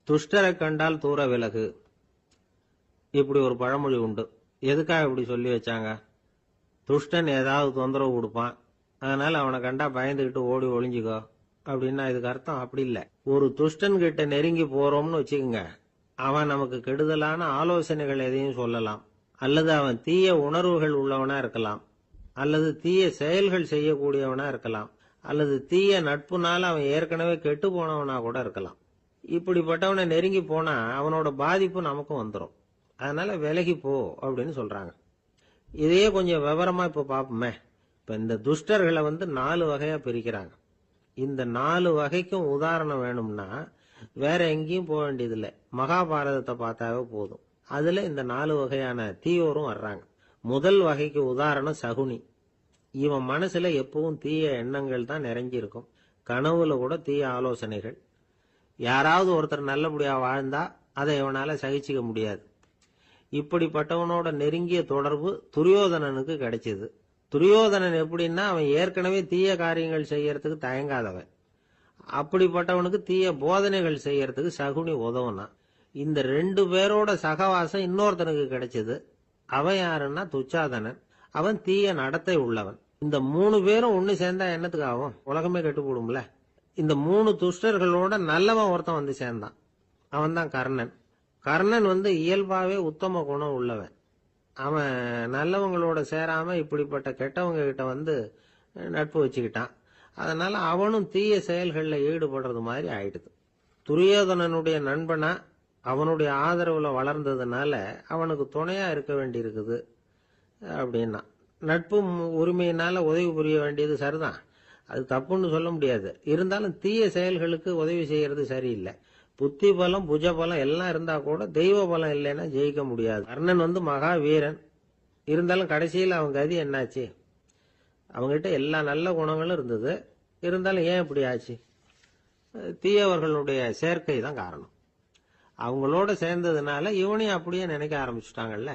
துஷ்டரை கண்டால் தூர விலகு. இப்படி ஒரு பழமொழி உண்டு. எதுக்காக இப்படி சொல்லி வச்சாங்க? துஷ்டன் ஏதாவது தொந்தரவு கொடுப்பான், அதனால அவனை கண்டா பயந்துகிட்டு ஓடி ஒளிஞ்சுக்கோ அப்படின்னா இதுக்கு அர்த்தம் அப்படி இல்ல. ஒரு துஷ்டன் கிட்ட நெருங்கி போறோம்னு வச்சுக்கோங்க, அவன் நமக்கு கெடுதலான ஆலோசனைகள் எதையும் சொல்லலாம், அல்லது அவன் தீய உணர்வுகள் உள்ளவனா இருக்கலாம், அல்லது தீய செயல்கள் செய்யக்கூடியவனா இருக்கலாம், அல்லது தீய நட்புனால அவன் ஏற்கனவே கெட்டு போனவனா கூட இருக்கலாம். இப்படிப்பட்டவனை நெருங்கி போனா அவனோட பாதிப்பு நமக்கும் வந்துடும். அதனால விலகி போ அப்படின்னு சொல்றாங்க. இதையே கொஞ்சம் விவரமா இப்ப பாப்போமே. இப்ப இந்த துஷ்டர்களை 4 வகையா பிரிக்கிறாங்க. இந்த 4 வகைக்கும் உதாரணம் வேணும்னா வேற எங்கேயும் போக வேண்டியதில்லை, மகாபாரதத்தை பார்த்தாவே போதும். அதுல இந்த 4 வகையான தீயோரும் வர்றாங்க. முதல் வகைக்கு உதாரணம் சகுனி. இவன் மனசுல எப்பவும் தீய எண்ணங்கள் தான் நிறைஞ்சி இருக்கும். கனவுல கூட தீய ஆலோசனைகள். யாராவது ஒருத்தர் நல்லபடியா வாழ்ந்தா அதை இவனால சகிச்சுக்க முடியாது. இப்படிப்பட்டவனோட நெருங்கிய தொடர்பு துரியோதனனுக்கு கிடைச்சது. துரியோதனன் எப்படின்னா அவன் ஏற்கனவே தீய காரியங்கள் செய்யறதுக்கு தயங்காதவன். அப்படிப்பட்டவனுக்கு தீய போதனைகள் செய்யறதுக்கு சகுனி உதவுனா. இந்த 2 பேரோட சகவாசம் இன்னொருத்தனுக்கு கிடைச்சது. அவன் யாருன்னா துச்சாதனன். அவன் தீய நடத்தை உள்ளவன். இந்த 3 பேரும் ஒண்ணு சேர்ந்தா என்னத்துக்கு ஆகும்? உலகமே கெட்டு போடும்ல. இந்த 3 துஷ்டர்களோட நல்லவன் ஒருத்தன் சேர்ந்தான். அவன் தான் கர்ணன். கர்ணன் இயல்பாவே உத்தம குணம் உள்ளவன். அவன் நல்லவங்களோட சேராம இப்படிப்பட்ட கெட்டவங்க கிட்ட நட்பு வச்சுக்கிட்டான். அதனால அவனும் தீய செயல்கள்ல ஈடுபடுறது மாதிரி ஆயிடுது. துரியோதனனுடைய நண்பனா அவனுடைய ஆதரவுல வளர்ந்ததுனால அவனுக்கு துணையா இருக்க வேண்டி இருக்குது அப்படின்னா. நட்பு உரிமையினால உதவி புரிய வேண்டியது சரிதான், அது தப்புன்னு சொல்ல முடியாது. இருந்தாலும் தீய செயல்களுக்கு உதவி செய்யறது சரியில்லை. புத்தி பலம் புஜ பலம் எல்லாம் இருந்தா கூட தெய்வ பலம் இல்லைன்னா ஜெயிக்க முடியாது. கர்ணன் மகா வீரன். இருந்தாலும் கடைசியில் அவன் கதி என்னாச்சு? அவங்ககிட்ட எல்லா நல்ல குணங்களும் இருந்தது, இருந்தாலும் ஏன் இப்படி ஆச்சு? தீயவர்களுடைய சேர்க்கை தான் காரணம். அவங்களோட சேர்ந்ததுனால இவனையும் அப்படியே நினைக்க ஆரம்பிச்சுட்டாங்கல்ல.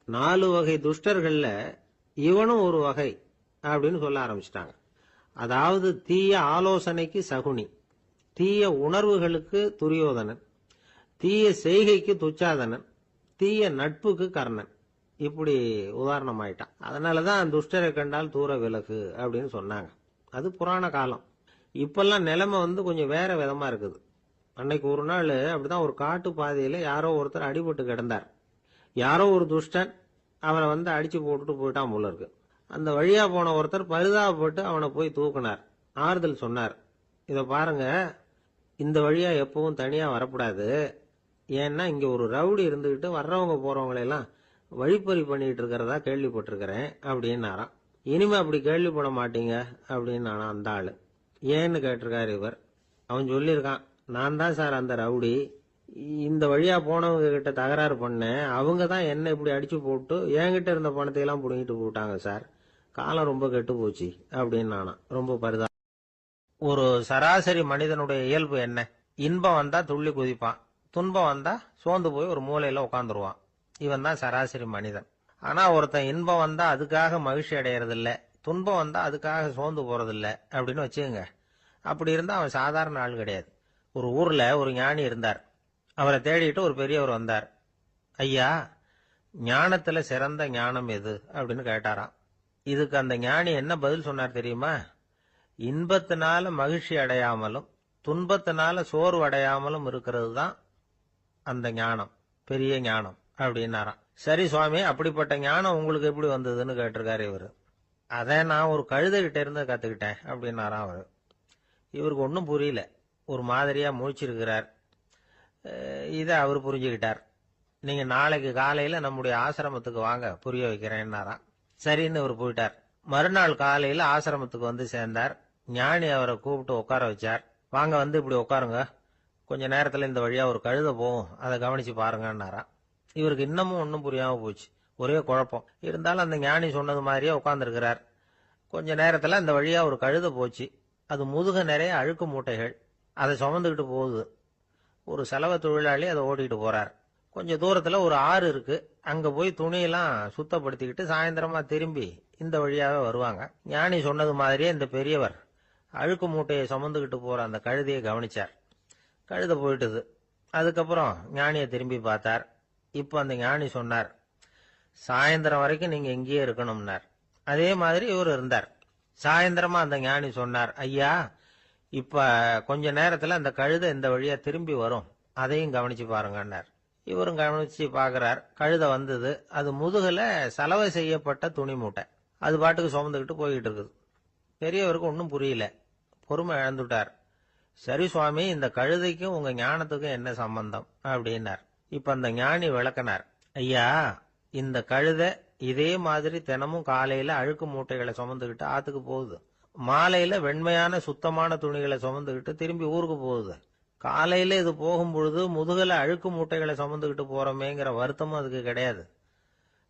4 வகை துஷ்டர்கள்ல இவனும் ஒரு வகை அப்படின்னு சொல்ல ஆரம்பிச்சுட்டாங்க. அதாவது தீய ஆலோசனைக்கு சகுனி, தீய உணர்வுகளுக்கு துரியோதனன், தீய செய்கைக்கு துச்சாதனன், தீய நட்புக்கு கர்ணன். இப்படி உதாரணம் ஆயிட்டான். அதனாலதான் துஷ்டரை கண்டால் தூர விலகு அப்படின்னு சொன்னாங்க. அது புராண காலம். இப்பெல்லாம் நிலைமை கொஞ்சம் வேற விதமா இருக்குது. அன்னைக்கு ஒரு நாள் அப்படிதான் ஒரு காட்டு பாதையில யாரோ ஒருத்தர் அடிபட்டு கிடந்தார். யாரோ ஒரு துஷ்டன் அவனை அடிச்சு போட்டுட்டு போயிட்டான் போல இருக்கு. அந்த வழியா போன ஒருத்தர் பரிதாபப்பட்டு அவனை போய் தூக்கினார், ஆறுதல் சொன்னார். இத பாருங்க, இந்த வழியா எப்பவும் தனியா வரக்கூடாது. ஏன்னா இங்க ஒரு ரவுடி இருந்துகிட்டு வர்றவங்க போறவங்களெல்லாம் வழிப்பறி பண்ணிட்டு இருக்கிறதா கேள்விப்பட்டிருக்கிறேன் அப்படின்னாராம். இனிமே அப்படி கேள்விப்பட மாட்டீங்க அப்படின்னு அந்த ஆளு. ஏன்னு கேட்டிருக்காரு இவர். அவன் சொல்லியிருக்கான், நான் தான் சார் அந்த ரவுடி. இந்த வழியா போனவங்க கிட்ட தகராறு பண்ணேன். அவங்க தான் என்ன இப்படி அடிச்சு போட்டு என்கிட்ட இருந்த பணத்தை எல்லாம் புடுங்கிட்டு போட்டாங்க சார். காலம் ரொம்ப கெட்டு போச்சு அப்படின்னு நானாம். ரொம்ப பரிதா. ஒரு சராசரி மனிதனுடைய இயல்பு என்ன? இன்பம் வந்தா துள்ளி குதிப்பான், துன்பம் வந்தா சோர்ந்து போய் ஒரு மூலையில உட்காந்துருவான். இவன் தான் சராசரி மனிதன். ஆனா ஒருத்தன் இன்பம் வந்தா அதுக்காக மகிழ்ச்சி அடையறது இல்ல, துன்பம் வந்தா அதுக்காக சோர்ந்து போறது இல்ல அப்படின்னு வச்சுக்கோங்க. அப்படி இருந்தா அவன் சாதாரண ஆள் கிடையாது. ஒரு ஊர்ல ஒரு ஞானி இருந்தார். அவரை தேடிட்டு ஒரு பெரியவர் வந்தார். ஐயா, ஞானத்துல சிறந்த ஞானம் எது அப்படின்னு கேட்டாராம். இதுக்கு அந்த ஞானி என்ன பதில் சொன்னார் தெரியுமா? இன்பத்தினால மகிழ்ச்சி அடையாமலும் துன்பத்தினால சோர்வு அடையாமலும் இருக்கிறது தான் அந்த ஞானம், பெரிய ஞானம் அப்படின்னாராம். சரி சுவாமி, அப்படிப்பட்ட ஞானம் உங்களுக்கு எப்படி வந்ததுன்னு கேட்டிருக்காரு இவரு. அதை நான் ஒரு கழுதைகிட்ட இருந்து கத்துக்கிட்டேன் அப்படின்னாராம் அவரு. இவருக்கு ஒன்றும் புரியல, ஒரு மாதிரியா முழிச்சிருக்கிறார். இதை அவர் புரிஞ்சுக்கிட்டார். நீங்க நாளைக்கு காலையில நம்முடைய ஆசிரமத்துக்கு வாங்க, புரிய வைக்கிறேன்னாராம். சரின்னு அவர் போயிட்டார். மறுநாள் காலையில ஆசிரமத்துக்கு சேர்ந்தார். ஞானி அவரை கூப்பிட்டு உட்கார வச்சார். வாங்க, இப்படி உட்காருங்க, கொஞ்ச நேரத்துல இந்த வழியா ஒரு கழுதை போகும், அதை கவனிச்சு பாருங்கன்னாராம். இவருக்கு இன்னமும் ஒன்னும் புரியாம போச்சு, ஒரே குழப்பம். இருந்தாலும் அந்த ஞானி சொன்னது மாதிரியே உட்கார்ந்துருக்கிறார். கொஞ்ச நேரத்துல அந்த வழியா ஒரு கழுதை போச்சு. அது முதுக நிறைய அழுக்கு மூட்டைகள், அதை சுமந்துகிட்டு போகுது. ஒரு செலவு தொழிலாளி அதை ஓட்டிட்டு போறார். கொஞ்ச தூரத்துல ஒரு ஆறு இருக்கு. அங்க போய் துணியெல்லாம் சுத்தப்படுத்திக்கிட்டு சாயந்தரமா திரும்பி இந்த வழியாவே வருவாங்க. ஞானி சொன்னது மாதிரியே இந்த பெரியவர் அழுக்கு மூட்டையை சுமந்துகிட்டு போற அந்த கழுதையை கவனிச்சார். கழுதை போயிட்டுது. அதுக்கப்புறம் ஞானியை திரும்பி பார்த்தார். இப்ப அந்த ஞானி சொன்னார், சாயந்தரம் வரைக்கும் நீங்க இங்கேயே இருக்கணும்னார். அதே மாதிரி இவர் இருந்தார். சாயந்தரமா அந்த ஞானி சொன்னார், ஐயா இப்ப கொஞ்ச நேரத்துல அந்த கழுதை இந்த வழியா திரும்பி வரும், அதையும் கவனிச்சு பாருங்கன்னார். இவரும் கவனிச்சு பாக்குறார். கழுதை வந்தது. அது முதுகுல சலவை செய்யப்பட்ட துணி மூட்டை. அது பாட்டுக்கு சுமந்துக்கிட்டு போய்கிட்டு இருக்குது. பெரியவருக்கு ஒன்றும் புரியல. பொறுமை இழந்துட்டார். சரி சுவாமி, இந்த கழுதைக்கும் உங்க ஞானத்துக்கும் என்ன சம்பந்தம் அப்படின்னார். இப்ப அந்த ஞானி விளக்கினார். ஐயா, இந்த கழுதை இதே மாதிரி தினமும் காலையில அழுக்கு மூட்டைகளை சுமந்துக்கிட்டு ஆத்துக்கு போகுது. மாலையில வெண்மையான சுத்தமான துணிகளை சுமந்துக்கிட்டு திரும்பி ஊருக்கு போகுது. காலையில இது போகும் பொழுது முதுகல அழுக்கு மூட்டைகளை சுமந்துக்கிட்டு போறோமேங்கிற வருத்தமும் அதுக்கு கிடையாது.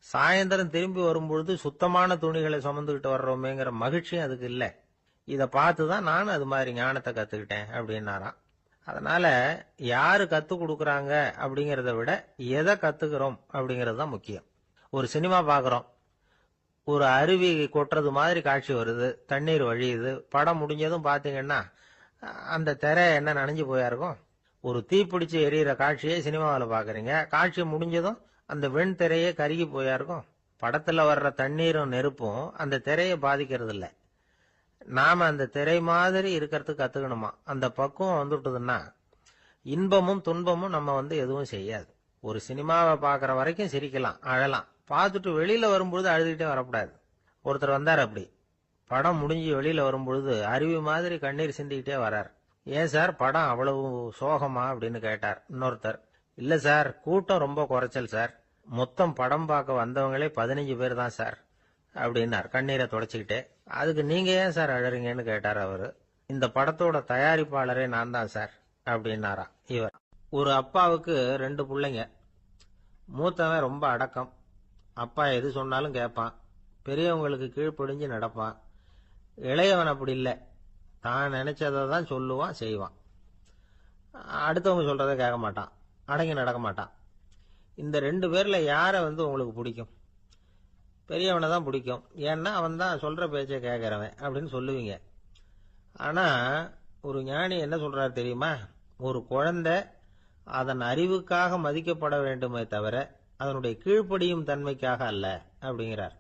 சாயந்தரம் திரும்பி வரும்பொழுது சுத்தமான துணிகளை சுமந்துக்கிட்டு வர்றோமேங்கிற மகிழ்ச்சியும் அதுக்கு இல்லை. இதை பார்த்துதான் நானும் அது மாதிரி ஞானத்தை கத்துக்கிட்டேன் அப்படின்னாராம். அதனால யாரு கத்து கொடுக்கறாங்க அப்படிங்கறத விட எதை கத்துக்கிறோம் அப்படிங்கறது தான் முக்கியம். ஒரு சினிமா பாக்குறோம், ஒரு அருவி கொட்டுறது மாதிரி காட்சி வருது, தண்ணீர் வழியுது. படம் முடிஞ்சதும் பாத்தீங்கன்னா அந்த திரை என்ன நனைஞ்சு போயா இருக்கும். ஒரு தீப்பிடிச்சு எரியிற காட்சியை சினிமாவில் பாக்குறீங்க, காட்சி முடிஞ்சதும் அந்த வெண் திரையே கருகி போயா இருக்கும். படத்துல வர்ற தண்ணீரும் நெருப்பும் அந்த திரையை பாதிக்கிறது இல்லை. நாம அந்த திரை மாதிரி இருக்கிறதுக்கு கத்துக்கணுமா. அந்த பக்குவம் வந்துட்டதுன்னா இன்பமும் துன்பமும் நம்ம எதுவும் செய்யாது. ஒரு சினிமாவை பாக்குற வரைக்கும் சிரிக்கலாம், அழலாம். பார்த்துட்டு வெளியில வரும்பொழுது அழுதுகிட்டே வரக்கூடாது. ஒருத்தர் வந்தார். அப்படி படம் முடிஞ்சு வெளியில வரும்பொழுது அருவி மாதிரி கண்ணீர் சிந்திக்கிட்டே வரார். ஏன் சார் படம் அவ்வளவு சோகமா அப்படின்னு கேட்டார். இன்னொருத்தர், இல்ல சார் கூட்டம் ரொம்ப குறைச்சல் சார், மொத்தம் படம் பார்க்க வந்தவங்களே 15 பேர் தான் சார் அப்படின்னார் கண்ணீரை தொடச்சிக்கிட்டே. அதுக்கு நீங்க ஏன் சார் அழறீங்கன்னு கேட்டார் அவரு. இந்த படத்தோட தயாரிப்பாளரே நான் தான் சார் அப்படின்னாரா இவர். ஒரு அப்பாவுக்கு 2 பிள்ளைங்க. மூத்தவன் ரொம்ப அடக்கம். அப்பா எது சொன்னாலும் கேட்பான், பெரியவங்களுக்கு கீழ்ப்படிஞ்சு நடப்பான். இளையவன் அப்படி இல்லை, தான் நினைச்சதை தான் சொல்லுவான், செய்வான். அடுத்தவங்க சொல்றதை கேட்க மாட்டான், அடங்கி நடக்க மாட்டான். இந்த 2 பேர்ல யாரை உங்களுக்கு பிடிக்கும்? பெரியவனை தான் பிடிக்கும். ஏன்னா அவன் தான் சொல்ற பேச்சை கேட்கறவன் அப்படின்னு சொல்லுவீங்க. ஆனா ஒரு ஞானி என்ன சொல்றாரு தெரியுமா? ஒரு குழந்தை அதன் அறிவுக்காக மதிக்கப்பட வேண்டுமே தவிர அதனுடைய கீழ்ப்படியும் தன்மைக்காக அல்ல அப்படிங்கிறார்.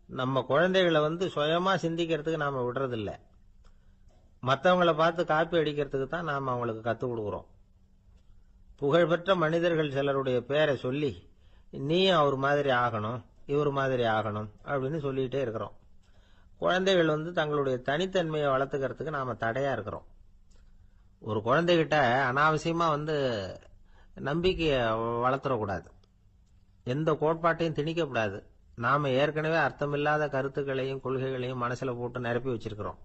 நம்ம குழந்தைகளை சுயமா சிந்திக்கிறதுக்கு நாம விடுறதில்ல, மற்றவங்களை பார்த்து காப்பி அடிக்கிறதுக்கு தான் நாம அவங்களுக்கு கத்துக் கொடுக்குறோம். புகழ்பெற்ற மனிதர்கள் சிலருடைய பேரை சொல்லி நீயும் அவர் மாதிரி ஆகணும், இவர் மாதிரி ஆகணும் அப்படின்னு சொல்லிட்டே இருக்கிறோம். குழந்தைகள் தங்களுடைய தனித்தன்மையை வளர்த்துக்கிறதுக்கு நாம தடையா இருக்கிறோம். ஒரு குழந்தைகிட்ட அனாவசியமா நம்பிக்கையை வளர்த்துடக்கூடாது, எந்த கோட்பாட்டையும் திணிக்கக்கூடாது. நாம ஏற்கனவே அர்த்தமில்லாத கருத்துக்களையும் கொள்கைகளையும் மனசுல போட்டு நிரப்பி வச்சிருக்கிறோம்.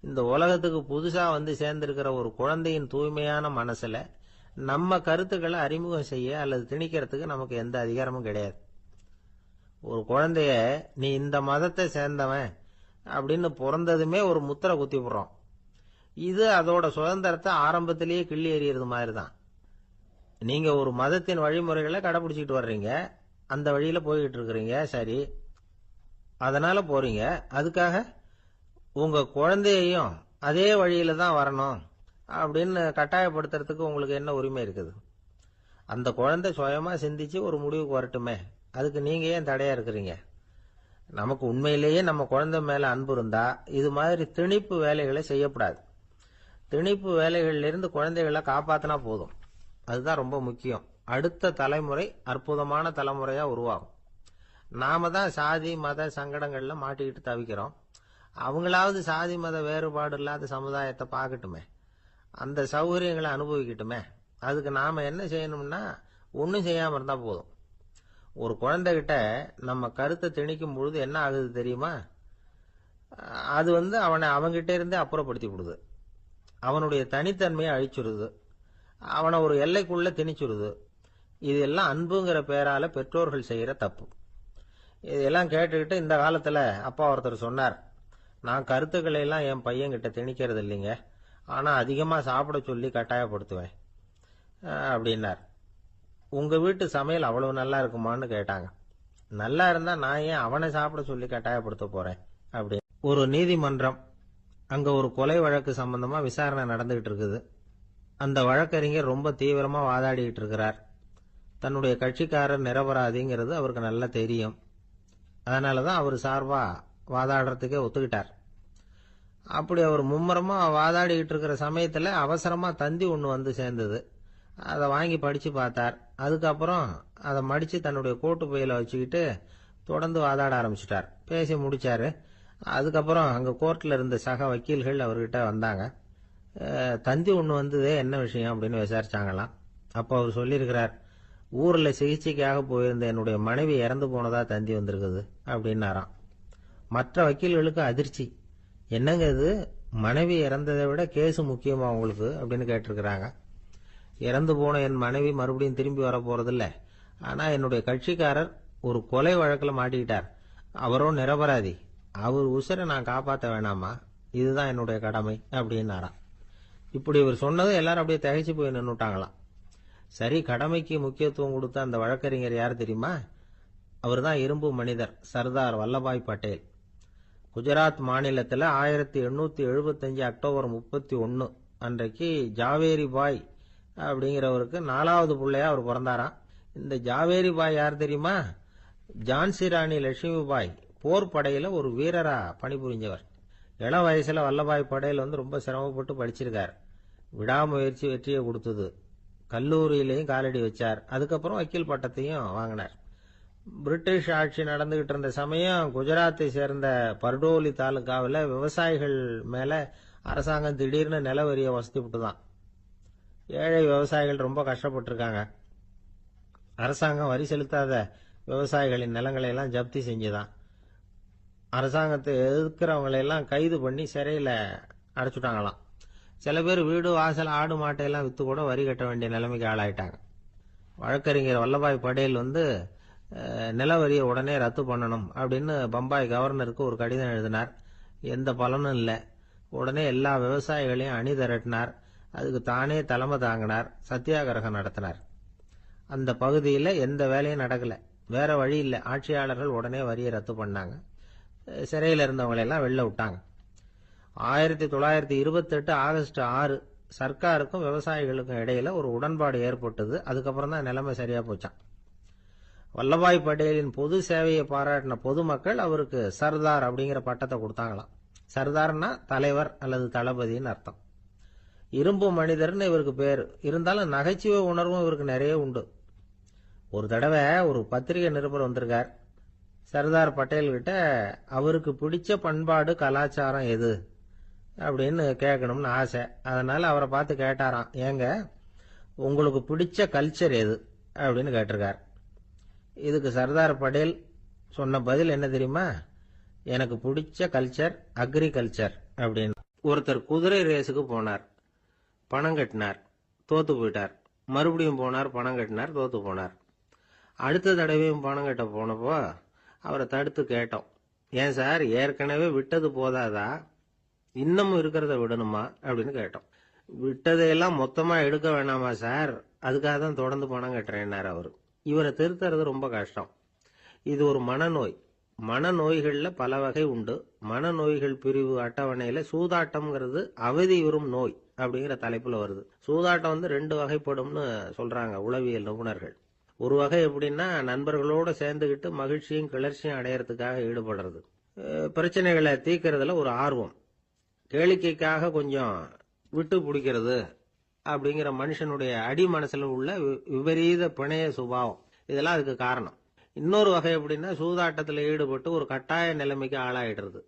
இந்த உலகத்துக்கு புதுசா சேர்ந்திருக்கிற ஒரு குழந்தையின் தூய்மையான மனசுல நம்ம கருத்துக்களை அறிமுகம் செய்ய அல்லது திணிக்கிறதுக்கு நமக்கு எந்த அதிகாரமும் கிடையாது. ஒரு குழந்தைய நீ இந்த மதத்தை சேர்ந்தவன் அப்படின்னு பிறந்ததுமே ஒரு முத்திரை குத்தி போடுறோம். இது அதோட சுதந்திரத்தை ஆரம்பத்திலேயே கிள்ளி எறியறது மாதிரி தான். நீங்க ஒரு மதத்தின் வழிமுறைகளை கடைபிடிச்சிட்டு வர்றீங்க, அந்த வழியில போய்கிட்டு இருக்கிறீங்க, சரி, அதனால போறீங்க. அதுக்காக உங்க குழந்தையையும் அதே வழியில தான் வரணும் அப்படின்னு கட்டாயப்படுத்துறதுக்கு உங்களுக்கு என்ன உரிமை இருக்குது? அந்த குழந்தை சுயமா சிந்திச்சு ஒரு முடிவுக்கு வரட்டுமே, அதுக்கு நீங்க ஏன் தடையா இருக்கிறீங்க? நமக்கு உண்மையிலேயே நம்ம குழந்தை மேல அன்பு இருந்தா இது மாதிரி திணிப்பு வேலைகளை செய்யக்கூடாது. திணிப்பு வேலைகள்ல இருந்து குழந்தைகளை காப்பாத்தினா போதும். அதுதான் ரொம்ப முக்கியம். அடுத்த தலைமுறை அற்புதமான தலைமுறையா உருவாகும். நாம தான் சாதி மத சங்கடங்கள்ல மாட்டிக்கிட்டு தவிக்கிறோம். அவங்களாவது சாதி மத வேறுபாடு இல்லாத சமுதாயத்தை பார்க்கட்டுமே, அந்த சௌகரியங்களை அனுபவிக்கட்டுமே. அதுக்கு நாம என்ன செய்யணும்னா ஒன்னும் செய்யாம இருந்தா போதும். ஒரு குழந்தைகிட்ட நம்ம கருத்தை திணிக்கும் பொழுது என்ன ஆகுது தெரியுமா? அது அவனை அவங்கிட்ட இருந்தே அப்புறப்படுத்தி விடுது, அவனுடைய தனித்தன்மையை அழிச்சுடுது, அவனை ஒரு எல்லைக்குள்ள திணிச்சுடுது. இதெல்லாம் அன்புங்கிற பேரால பெற்றோர்கள் செய்யற தப்பு. இதெல்லாம் கேட்டுக்கிட்டு இந்த காலத்துல அப்பா ஒருத்தர் சொன்னார், நான் கருத்துக்களை எல்லாம் என் பையன்கிட்ட திணிக்கிறது இல்லைங்க, ஆனா அதிகமா சாப்பிட சொல்லி கட்டாயப்படுத்துவேன் அப்படின்னார். உங்க வீட்டு சமையல் அவ்வளவு நல்லா இருக்குமான்னு கேட்டாங்க. நல்லா இருந்தா நான் ஏன் அவனை சாப்பிட சொல்லி கட்டாயப்படுத்த போறேன் அப்படி. ஒரு நீதிமன்றம், அங்க ஒரு கொலை வழக்கு சம்பந்தமா விசாரணை நடந்துகிட்டு இருக்குது. அந்த வழக்கறிஞர் ரொம்ப தீவிரமா வாதாடிட்டு இருக்கிறார். தன்னுடைய கட்சிக்காரர் நிரபராதிங்கிறது அவருக்கு நல்லா தெரியும். அதனாலதான் அவர் சார்பா வாதாடுறதுக்கே ஒத்துக்கிட்டார். அப்படி அவர் மும்முரமா வாதாடிக்கிட்டு இருக்கிற சமயத்துல அவசரமா தந்தி ஒண்ணு வந்து சேர்ந்தது. அதை வாங்கி படிச்சு பார்த்தார். அதுக்கப்புறம் அதை மடிச்சு தன்னுடைய கோட்டு பையில வச்சுக்கிட்டு தொடர்ந்து வாதாட ஆரம்பிச்சிட்டார். பேசி முடிச்சாரு. அதுக்கப்புறம் அங்க கோர்ட்ல இருந்த சக வக்கீல்கள் அவர்கிட்ட வந்தாங்க. தந்தி ஒண்ணு வந்ததே, என்ன விஷயம் அப்படின்னு விசாரிச்சாங்களாம். அப்போ அவர் சொல்லியிருக்கிறார், ஊர்ல சிகிச்சைக்காக போயிருந்த என்னுடைய மனைவி இறந்து போனதா தந்தி வந்திருக்குது அப்படின்னாராம். மற்ற வக்கீல்களுக்கு அதிர்ச்சி. என்னங்க இது, மனைவி இறந்ததை விட கேஸ் முக்கியமா உங்களுக்கு அப்படின்னு கேட்டிருக்கிறாங்க. இறந்து போன என் மனைவி மறுபடியும் திரும்பி வர போறதில்ல. ஆனா என்னுடைய கட்சிக்காரர் ஒரு கொலை வழக்கில் மாட்டிக்கிட்டார். அவரோ நிரபராதி. அவர் உசுரை நான் காப்பாற்ற வேணாமா? இதுதான் என்னுடைய கடமை அப்படின்னாராம். இப்படி இவர் சொன்னது எல்லாரும் அப்படியே திகைச்சு போய் நின்னுட்டாங்களாம். சரி, கடமைக்கு முக்கியத்துவம் கொடுத்த அந்த வழக்கறிஞர் யார் தெரியுமா? அவர் தான் இரும்பு மனிதர் சர்தார் வல்லபாய் பட்டேல். குஜராத் மாநிலத்தில் 1875 அக்டோபர் 31 அன்றைக்கு ஜாவேரி பாய் அப்படிங்கிறவருக்கு 4வது பிள்ளையா அவர் பிறந்தாராம். இந்த ஜாவேரி பாய் யார் தெரியுமா? ஜான்சி ராணி லட்சுமி பாய் போர் படையில ஒரு வீரரா பணிபுரிஞ்சவர். இளம் வயசுல வல்லபாய் படேல் ரொம்ப சிரமப்பட்டு படிச்சிருக்கார். விடாமுயற்சி வெற்றியை கொடுத்தது. கல்லூரியிலையும் காலடி வச்சார். அதுக்கப்புறம் வக்கீல் பட்டத்தையும் வாங்கினார். பிரிட்டிஷ் ஆட்சி நடந்துகிட்டு இருந்த சமயம் குஜராத்தை சேர்ந்த பர்டோலி தாலுகாவில் விவசாயிகள் மேல அரசாங்கம் திடீர்னு நில வரியை வசதி விட்டுதான். ஏழை விவசாயிகள் ரொம்ப கஷ்டப்பட்டிருக்காங்க. அரசாங்கம் வரி செலுத்தாத விவசாயிகளின் நிலங்களை எல்லாம் ஜப்தி செஞ்சுதான். அரசாங்கத்தை எதிர்க்கிறவங்களை எல்லாம் கைது பண்ணி சிறையில அடைச்சுட்டாங்களாம். சில பேர் வீடு வாசல் ஆடு மாட்டையெல்லாம் வித்து கூட வரி கட்ட வேண்டிய நிலைமைக்கு ஆளாயிட்டாங்க. வழக்கறிஞர் வல்லபாய் படேல் நில வரியை உடனே ரத்து பண்ணணும் அப்படின்னு பம்பாய் கவர்னருக்கு ஒரு கடிதம் எழுதினார். எந்த பலனும் இல்லை. உடனே எல்லா விவசாயிகளையும் அணி திரட்டினார். அதுக்கு தானே தலைமை தாங்கினார். சத்தியாகிரகம் நடத்தினார். அந்த பகுதியில் எந்த வேலையும் நடக்கல. வேற வழி இல்லை. ஆட்சியாளர்கள் உடனே வரியை ரத்து பண்ணாங்க. சிறையில் இருந்தவங்களை எல்லாம் வெளில விட்டாங்க. 1928 ஆகஸ்ட் 6 சர்க்காருக்கும் விவசாயிகளுக்கும் இடையில ஒரு உடன்பாடு ஏற்பட்டது. அதுக்கப்புறம் தான் நிலைமை சரியா போச்சான். வல்லபாய் பட்டேலின் பொது சேவையை பாராட்டின பொதுமக்கள் அவருக்கு சர்தார் அப்படிங்கிற பட்டத்தை கொடுத்தாங்களாம். சர்தார்னா தலைவர் அல்லது தளபதினு அர்த்தம். இரும்பு மனிதர்னு இவருக்கு பேரு. இருந்தாலும் நகைச்சுவை உணர்வும் இவருக்கு நிறைய உண்டு. ஒரு தடவை ஒரு பத்திரிகை நிருபர் வந்திருக்கார். சர்தார் பட்டேல் கிட்ட அவருக்கு பிடிச்ச பண்பாடு கலாச்சாரம் எது அப்படின்னு கேட்கணும்னு ஆசை. அதனால அவரை பார்த்து கேட்டாராம், ஏங்க உங்களுக்கு பிடிச்ச கல்ச்சர் எது அப்படின்னு கேட்டிருக்கார். இதுக்கு சர்தார் பட்டேல் சொன்ன பதில் என்ன தெரியுமா? எனக்கு பிடிச்ச கல்ச்சர் அக்ரிகல்ச்சர் அப்படின்னு. ஒருத்தர் குதிரை ரேஸுக்கு போனார். பணம் கட்டினார், தோத்து போயிட்டார். மறுபடியும் போனார், பணம் கட்டினார், தோத்து போனார். அடுத்த தடவையும் பணம் கட்ட போனப்போ அவரை தடுத்து கேட்டோம், ஏன் சார் ஏற்கனவே விட்டது போதாதா, இன்னமும் இருக்கிறத விடணுமா அப்படின்னு கேட்டோம். விட்டதையெல்லாம் மொத்தமா எடுக்க வேணாமா சார், அதுக்காக தான் தொடர்ந்து பணம் கட்டுறேன்னாரு அவரு. இவரை திருத்துறது ரொம்ப கஷ்டம். இது ஒரு மனநோய். மனநோய்கள்ல பல வகை உண்டு. மனநோய்கள் பிரிவு அட்டவணையில சூதாட்டம்ங்கிறது அவதி வரும் நோய் அப்படிங்கிற தலைப்புல வருது. சூதாட்டம் 2 வகைப்படும்னு சொல்றாங்க உளவியல் நிபுணர்கள். ஒரு வகை எப்படின்னா, நண்பர்களோட சேர்ந்துகிட்டு மகிழ்ச்சியும் கிளர்ச்சியும் அடையறதுக்காக ஈடுபடுறது. பிரச்சனைகளை தீர்க்கறதுல ஒரு ஆர்வம். கேளிக்கைக்காக கொஞ்சம் விட்டு பிடிக்கிறது அப்படிங்கிற மனுஷனுடைய அடி மனசுல உள்ள விபரீத பிணைய சுபாவம், இதெல்லாம் அதுக்கு காரணம். இன்னொரு வகை எப்படின்னா, சூதாட்டத்தில் ஈடுபட்டு ஒரு கட்டாய நிலைமைக்கு ஆளாயிடுறது.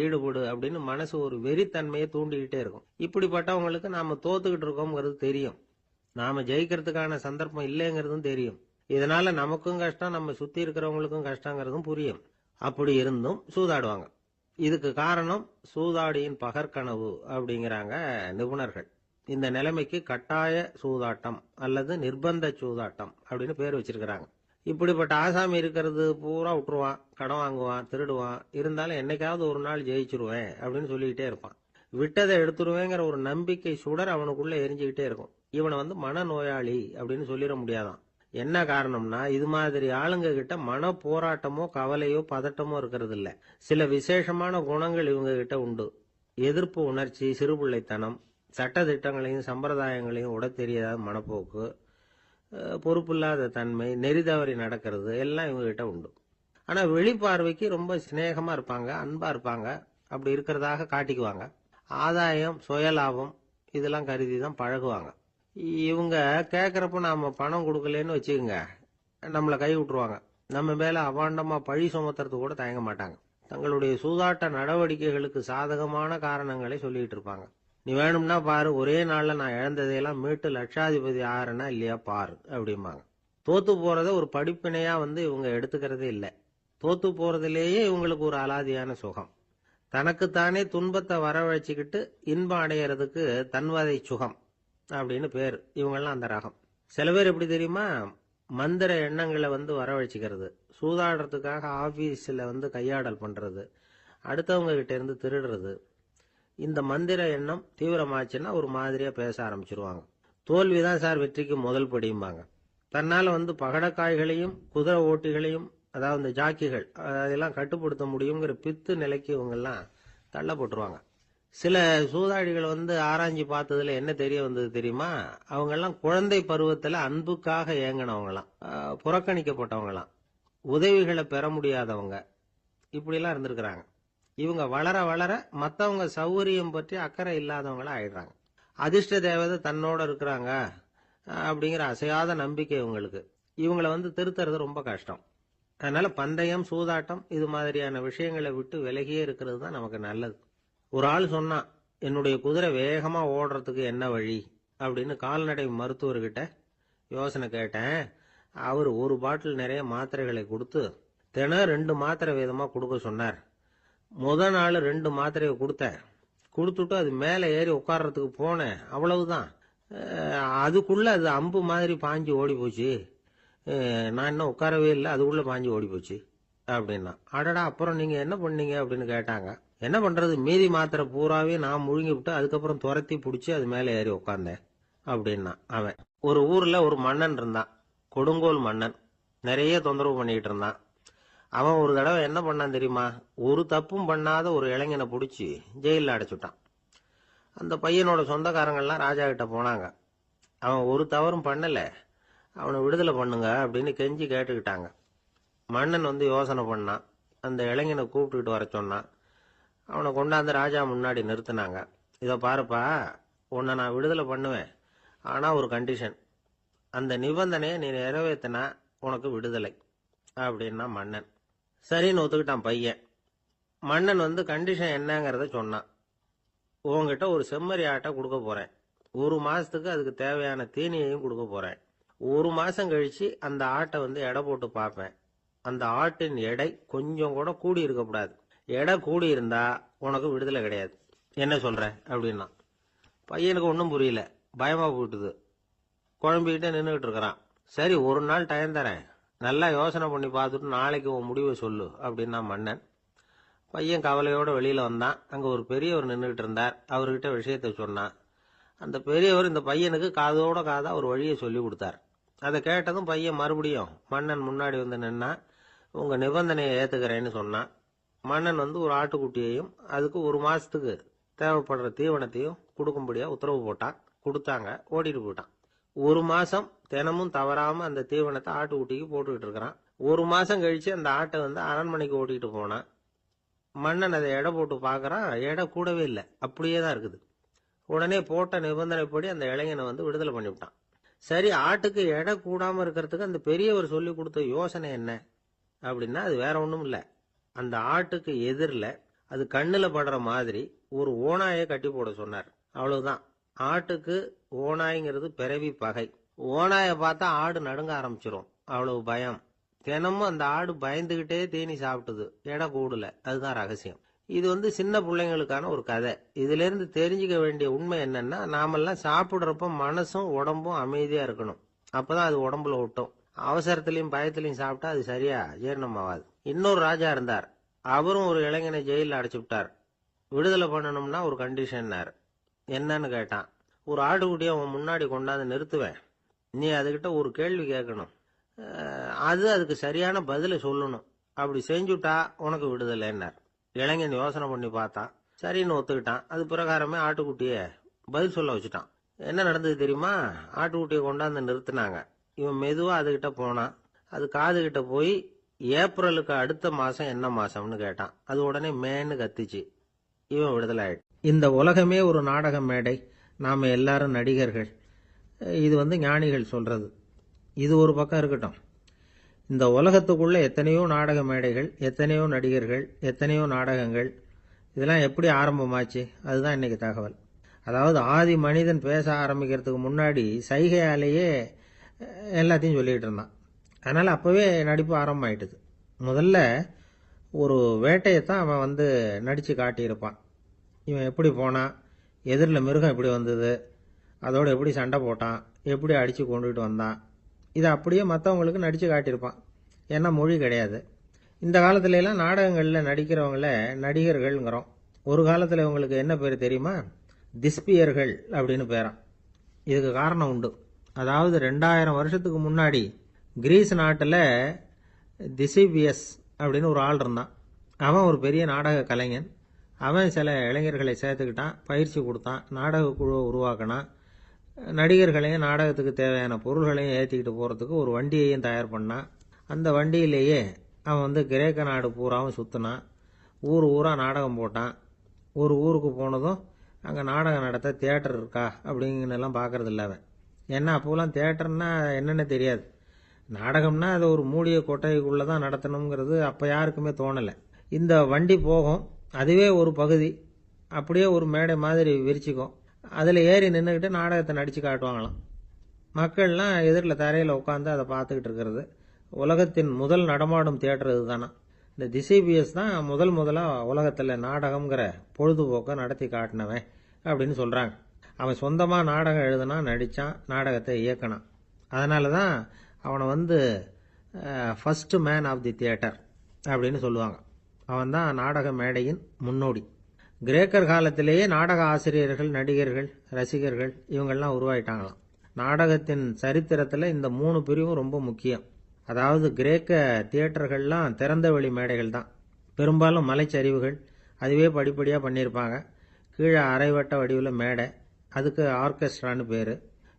ஈடுபடு அப்படின்னு மனசு ஒரு வெறித்தன்மையை தூண்டிக்கிட்டே இருக்கும். இப்படிப்பட்டவங்களுக்கு நாம தோத்துக்கிட்டு இருக்கோம்ங்கிறது தெரியும். நாம ஜெயிக்கிறதுக்கான சந்தர்ப்பம் இல்லைங்கிறதும் தெரியும். இதனால நமக்கும் கஷ்டம், நம்ம சுத்தி இருக்கிறவங்களுக்கும் கஷ்டங்கிறதும் புரியும். அப்படி இருந்தும் சூதாடுவாங்க. இதுக்கு காரணம் சூதாடியின் பகற்கனவு அப்படிங்கிறாங்க நிபுணர்கள். இந்த நிலைமைக்கு கட்டாய சூதாட்டம் அல்லது நிர்பந்த சூதாட்டம் அப்படின்னு பேர் வச்சிருக்கிறாங்க. இப்படிப்பட்ட ஆசாமி இருக்கிறது பூரா விட்டுருவான், கடன் வாங்குவான், திருடுவான். இருந்தாலும் என்னைக்காவது ஒரு நாள் ஜெயிச்சிருவேன் அப்படின்னு சொல்லிக்கிட்டே இருப்பான். விட்டதை எடுத்துருவேங்கிற ஒரு நம்பிக்கை சுடர் அவனுக்குள்ள எரிஞ்சுக்கிட்டே இருக்கும். இவனை மனநோயாளி அப்படின்னு சொல்லிட முடியாதான். என்ன காரணம்னா, இது மாதிரி ஆளுங்க கிட்ட மன போராட்டமோ கவலையோ பதட்டமோ இருக்கிறது இல்ல. சில விசேஷமான குணங்கள் இவங்க கிட்ட உண்டு. எதிர்ப்பு உணர்ச்சி, சிறுபிள்ளைத்தனம், சட்ட திட்டங்களையும் சம்பிரதாயங்களையும் உட தெரியாத மனப்போக்கு, பொறுப்பில்லாத தன்மை, நெறி தவறி நடக்கிறது எல்லாம் இவங்ககிட்ட உண்டு. ஆனா வெளிப்பார்வைக்கு ரொம்ப சிநேகமா இருப்பாங்க, அன்பா இருப்பாங்க. அப்படி இருக்கிறதாக காட்டிக்குவாங்க. ஆதாயம், சுயலாபம் இதெல்லாம் கருதி தான் பழகுவாங்க. இவங்க கேட்கறப்ப நாம பணம் கொடுக்கலன்னு வச்சுக்கோங்க, நம்மளை கை விட்டுருவாங்க. நம்ம மேல அபாண்டமா பழி சுமத்துறது கூட தயங்க மாட்டாங்க. தங்களுடைய சூதாட்ட நடவடிக்கைகளுக்கு சாதகமான காரணங்களை சொல்லிட்டு இருப்பாங்க. நீ வேணும்னா பாரு, ஒரே நாள்ல நான் இழந்ததையெல்லாம் மீட்டு லட்சாதிபதி ஆறனா இல்லையா பாரு அப்படிம்பாங்க. தோத்து போறத ஒரு படிப்பினையா இவங்க எடுத்துக்கிறதே இல்லை. தோத்து போறதுலேயே இவங்களுக்கு ஒரு அலாதியான சுகம். தனக்குத்தானே துன்பத்தை வரவழைச்சிக்கிட்டு இன்பம் அடையறதுக்கு தன்வதை சுகம் அப்படின்னு பேர். இவங்கெல்லாம் அந்த ரகம். சில பேர் எப்படி தெரியுமா, மந்திர எண்ணங்களை வரவழைச்சிக்கிறது, சூதாடுறதுக்காக ஆபீஸ்ல கையாடல் பண்றது, அடுத்தவங்க கிட்ட இருந்து திருடுறது. இந்த மந்திர எண்ணம் தீவிரமாச்சுன்னா ஒரு மாதிரியா பேச ஆரம்பிச்சிருவாங்க. தோல்விதான் சார் வெற்றிக்கு முதல் படியும்பாங்க. தன்னால பகடக்காய்களையும் குதிரை ஓட்டிகளையும், அதாவது இந்த ஜாக்கிகள், அதெல்லாம் கட்டுப்படுத்த முடியுங்கிற பித்து நிலைக்கு இவங்கெல்லாம் தள்ளப்பட்டுருவாங்க. சில சூதாடிகள் ஆராய்ச்சி பார்த்ததுல என்ன தெரிய வந்தது தெரியுமா, அவங்கெல்லாம் குழந்தை பருவத்துல அன்புக்காக ஏங்கினவங்களாம், புறக்கணிக்கப்பட்டவங்களாம், உதவிகளை பெற முடியாதவங்க, இப்படிலாம் இருந்திருக்கிறாங்க. இவங்க வளர வளர மற்றவங்க சௌகரியம் பற்றி அக்கறை இல்லாதவங்களா ஆயிடுறாங்க. அதிர்ஷ்ட தேவதை தன்னோட இருக்கிறாங்க அப்படிங்கிற அசையாத நம்பிக்கை இவங்களுக்கு. இவங்களை திருத்துறது ரொம்ப கஷ்டம். அதனால பந்தயம், சூதாட்டம் இது மாதிரியான விஷயங்களை விட்டு விலகியே இருக்கிறது தான் நமக்கு நல்லது. ஒரு ஆள் சொன்னான், என்னுடைய குதிரை வேகமா ஓடுறதுக்கு என்ன வழி அப்படின்னு கால்நடை மருத்துவர்கிட்ட யோசனை கேட்டேன். அவர் ஒரு பாட்டில் நிறைய மாத்திரைகளை கொடுத்து தினம் 2 மாத்திரை வீதமா கொடுக்க சொன்னார். முதல் நாள் 2 மாத்திரையை கொடுத்துட்டு அது மேலே ஏறி உட்கார்றதுக்கு போனேன். அவ்வளவுதான். அதுக்குள்ள அது அம்பு மாதிரி பாஞ்சு ஓடி போச்சு. நான் இன்னும் உட்காரவே இல்லை, அதுக்குள்ள பாஞ்சு ஓடி போச்சு அப்படின்னா. அடடா, அப்புறம் நீங்க என்ன பண்ணீங்க அப்படின்னு கேட்டாங்க. என்ன பண்றது, மீதி மாத்திரை பூராவே நான் முழுங்கி விட்டு அதுக்கப்புறம் துரத்தி பிடிச்சி அது மேலே ஏறி உட்கார்ந்தேன் அப்படின்னா அவன். ஒரு ஊர்ல ஒரு மன்னன் இருந்தான், கொடுங்கோல் மன்னன். நிறைய தொந்தரவு பண்ணிட்டு இருந்தான். அவன் ஒரு தடவை என்ன பண்ணான் தெரியுமா, ஒரு தப்பும் பண்ணாத ஒரு இளைஞனை பிடிச்சி ஜெயிலில் அடைச்சுட்டான். அந்த பையனோட சொந்தக்காரங்கள்லாம் ராஜா கிட்ட போனாங்க. அவன் ஒரு தவறும் பண்ணல, அவனை விடுதலை பண்ணுங்க அப்படின்னு கெஞ்சி கேட்டுக்கிட்டாங்க. மன்னன் யோசனை பண்ணான். அந்த இளைஞனை கூப்பிட்டுக்கிட்டு வர சொன்னான். அவனை கொண்டாந்து ராஜா முன்னாடி நிறுத்தினாங்க. இதை பாருப்பா, உன்னை நான் விடுதலை பண்ணுவேன், ஆனா ஒரு கண்டிஷன். அந்த நிபந்தனையை நீ நிறைவேற்றினா உனக்கு விடுதலை அப்படின்னா மன்னன். சரின்னு ஒத்துக்கிட்டான் பையன். மன்னன் கண்டிஷன் என்னங்கிறத சொன்னான். உங்ககிட்ட ஒரு செம்மறி ஆட்டை கொடுக்க போறேன், 1 மாசத்துக்கு அதுக்கு தேவையான தீனியையும் கொடுக்க போறேன். 1 மாசம் கழிச்சு அந்த ஆட்டை எடை போட்டு பார்ப்பேன். அந்த ஆட்டின் எடை கொஞ்சம் கூட கூடி இருக்கக்கூடாது. எடை கூடி இருந்தா உனக்கு விடுதலை கிடையாது. என்ன சொல்ற அப்படின்னா. பையனுக்கு ஒன்றும் புரியல, பயமா போயிட்டுது. குழம்பிக்கிட்டே நின்றுகிட்டு இருக்கிறான். சரி, ஒரு நாள் டைம் தரேன், நல்லா யோசனை பண்ணி பார்த்துட்டு நாளைக்கு உன் முடிவை சொல்லு அப்படின்னா மன்னன். பையன் கவலையோட வெளியில வந்தான். அங்க ஒரு பெரியவர் நின்றுகிட்டு இருந்தார். அவர்கிட்ட விஷயத்த சொன்னான். அந்த பெரியவர் இந்த பையனுக்கு காதோட காதா ஒரு வழியை சொல்லி கொடுத்தார். அதை கேட்டதும் பையன் மறுபடியும் மன்னன் முன்னாடி நின்னா. உங்க நிபந்தனையை ஏத்துக்கிறேன்னு சொன்னான். மன்னன் ஒரு ஆட்டுக்குட்டியையும் அதுக்கு 1 மாசத்துக்கு தேவைப்படுற தீவனத்தையும் கொடுக்கும்படியா உத்தரவு போட்டான். கொடுத்தாங்க, ஓடிட்டு போயிட்டான். 1 மாசம் தினமும் தவறாம அந்த தீவனத்தை ஆட்டுக்குட்டிக்கு போட்டுக்கிட்டு இருக்கிறான். 1 மாசம் கழிச்சு அந்த ஆட்டை அரண்மனைக்கு ஓட்டிக்கிட்டு போனான். மன்னன் அதை எடை போட்டு பார்க்கறான், எடை கூடவே இல்லை, அப்படியே தான் இருக்குது. உடனே போட்ட நிபந்தனைப்படி அந்த இளைஞனை விடுதலை பண்ணிவிட்டான். சரி, ஆட்டுக்கு எடை கூடாம இருக்கிறதுக்கு அந்த பெரியவர் சொல்லி கொடுத்த யோசனை என்ன அப்படின்னா, அது வேற ஒண்ணும் இல்லை. அந்த ஆட்டுக்கு எதிரில் அது கண்ணுல படுற மாதிரி ஒரு ஓநாயை கட்டி போட சொன்னார். அவ்வளவுதான். ஆட்டுக்கு ஓநாய்ங்கிறது பிறவி பகை. ஓநாயை பார்த்தா ஆடு நடுங்க ஆரம்பிச்சிரும், அவ்வளவு பயம். தினமும் அந்த ஆடு பயந்துகிட்டே தீனி சாப்பிட்டுது, எடை கூடல. அதுதான் ரகசியம். இது சின்ன பிள்ளைங்களுக்கான ஒரு கதை. இதுல இருந்து தெரிஞ்சுக்க வேண்டிய உண்மை என்னன்னா, நாமெல்லாம் சாப்பிடுறப்ப மனசும் உடம்பும் அமைதியா இருக்கணும். அப்பதான் அது உடம்புல ஒட்டும். அவசரத்திலையும் பயத்திலையும் சாப்பிட்டா அது சரியா ஜீரணம் ஆகாது. இன்னொரு ராஜா இருந்தார். அவரும் ஒரு இளைஞனை ஜெயிலில் அடைச்சு விட்டார். விடுதலை பண்ணணும்னா ஒரு கண்டிஷன்னார். என்னன்னு கேட்டான். ஒரு ஆட்டுக்குட்டியை அவன் முன்னாடி கொண்டாந்து நிறுத்துவேன், நீ அதுகிட்ட ஒரு கேள்வி கேட்கணும், அதுக்கு சரியான பதிலை சொல்லணும். அப்படி செஞ்சுட்டா உனக்கு விடுதலைன்னார். இளைஞன் யோசனை பண்ணி பார்த்தான். சரின்னு ஒத்துக்கிட்டான். அது பிரகாரமே ஆட்டுக்குட்டியை பதில் சொல்ல வச்சுட்டான். என்ன நடந்தது தெரியுமா? ஆட்டுக்குட்டியை கொண்டாந்து நிறுத்தினாங்க. இவன் மெதுவா அதுகிட்ட போனான். அது காதுகிட்ட போய் ஏப்ரலுக்கு அடுத்த மாசம் என்ன மாசம்னு கேட்டான். அது உடனே மேன்னு கத்திச்சு. இவன் விடுதலை ஆயிட்டு. இந்த உலகமே ஒரு நாடக மேடை, நாம எல்லாரும் நடிகர்கள். இது ஞானிகள் சொல்றது. இது ஒரு பக்கம் இருக்கட்டும். இந்த உலகத்துக்குள்ள எத்தனையோ நாடக மேடைகள், எத்தனையோ நடிகர்கள், எத்தனையோ நாடகங்கள், இதெல்லாம் எப்படி ஆரம்பமாச்சு? அதுதான் இன்னைக்கு தகவல். அதாவது ஆதி மனிதன் பேச ஆரம்பிக்கிறதுக்கு முன்னாடி சைகையாலேயே எல்லாத்தையும் சொல்லிட்டு இருந்தான். அதனால அப்பவே நடிப்பு ஆரம்பமாயிட்டுது. முதல்ல ஒரு வேட்டையத்தான் அவன் நடிச்சு காட்டியிருப்பான். இவன் எப்படி போனான், எதிரில் மிருகம் எப்படி வந்தது, அதோட எப்படி சண்டை போட்டான், எப்படி அடித்து கொண்டுகிட்டு வந்தான், இதை அப்படியே மற்றவங்களுக்கு நடித்து காட்டியிருப்பான். ஏன்னா மொழி கிடையாது. இந்த காலத்துல எல்லாம் நாடகங்களில் நடிக்கிறவங்கள நடிகர்கள்ங்கிறோம். ஒரு காலத்தில் இவங்களுக்கு என்ன பேர் தெரியுமா? திஸ்பியர்கள் அப்படின்னு பேரான். இதுக்கு காரணம் உண்டு. அதாவது 2000 வருஷத்துக்கு முன்னாடி கிரீஸ் நாட்டில் திசிபியஸ் அப்படின்னு ஒரு ஆள் இருந்தான். அவன் ஒரு பெரிய நாடக கலைஞன். அவன் சில இளைஞர்களை சேர்த்துக்கிட்டான், பயிற்சி கொடுத்தான், நாடக குழுவை உருவாக்கினான். நடிகர்களையும் நாடகத்துக்கு தேவையான பொருள்களையும் ஏற்றிக்கிட்டு போகிறதுக்கு ஒரு வண்டியையும் தயார் பண்ணான். அந்த வண்டியிலேயே அவன் கிரேக்க நாடு பூராவும் சுற்றினான். ஊர் ஊராக நாடகம் போட்டான். ஒரு ஊருக்கு போனதும் அங்கே நாடகம் நடத்த தியேட்டர் இருக்கா அப்படிங்கன்னெல்லாம் பார்க்கறது இல்லை அவன். ஏன்னா அப்போலாம் தியேட்டர்னா என்னென்ன தெரியாது. நாடகம்னா அது ஒரு மூடிய கொட்டைக்குள்ளே தான் நடத்தணுங்கிறது அப்போ யாருக்குமே தோணலை. இந்த வண்டி போகும், அதுவே ஒரு பகுதி அப்படியே ஒரு மேடை மாதிரி விரிச்சிக்கும். அதில் ஏறி நின்றுக்கிட்டு நாடகத்தை நடித்து காட்டுவாங்களாம். மக்கள்லாம் எதிரில் தரையில் உட்காந்து அதை பார்த்துக்கிட்டு இருக்கிறது. உலகத்தின் முதல் நடமாடும் தியேட்டர் இதுதானா. இந்த திசிபியஸ் தான் முதலாக உலகத்தில் நாடகம்ங்கிற பொழுதுபோக்கை நடத்தி காட்டினவன் அப்படின்னு சொல்கிறாங்க. அவன் சொந்தமாக நாடகம் எழுதுனான், நடித்தான், நாடகத்தை இயக்கினான். அதனால தான் அவனை first man of the theatre அப்படின்னு சொல்லுவாங்க. அவன் தான் நாடக மேடையின் முன்னோடி. கிரேக்கர் காலத்திலேயே நாடக ஆசிரியர்கள், நடிகர்கள், ரசிகர்கள் இவங்கெல்லாம் உருவாயிட்டாங்களாம். நாடகத்தின் சரித்திரத்தில் இந்த 3 பிரிவும் ரொம்ப முக்கியம். அதாவது கிரேக்க தியேட்டர்கள்லாம் திறந்த வெளி மேடைகள் தான். பெரும்பாலும் மலைச்சரிவுகள், அதுவே படிப்படியாக பண்ணியிருப்பாங்க. கீழே அரைவட்ட வடிவில் மேடை, அதுக்கு ஆர்கெஸ்ட்ரான்னு பேர்.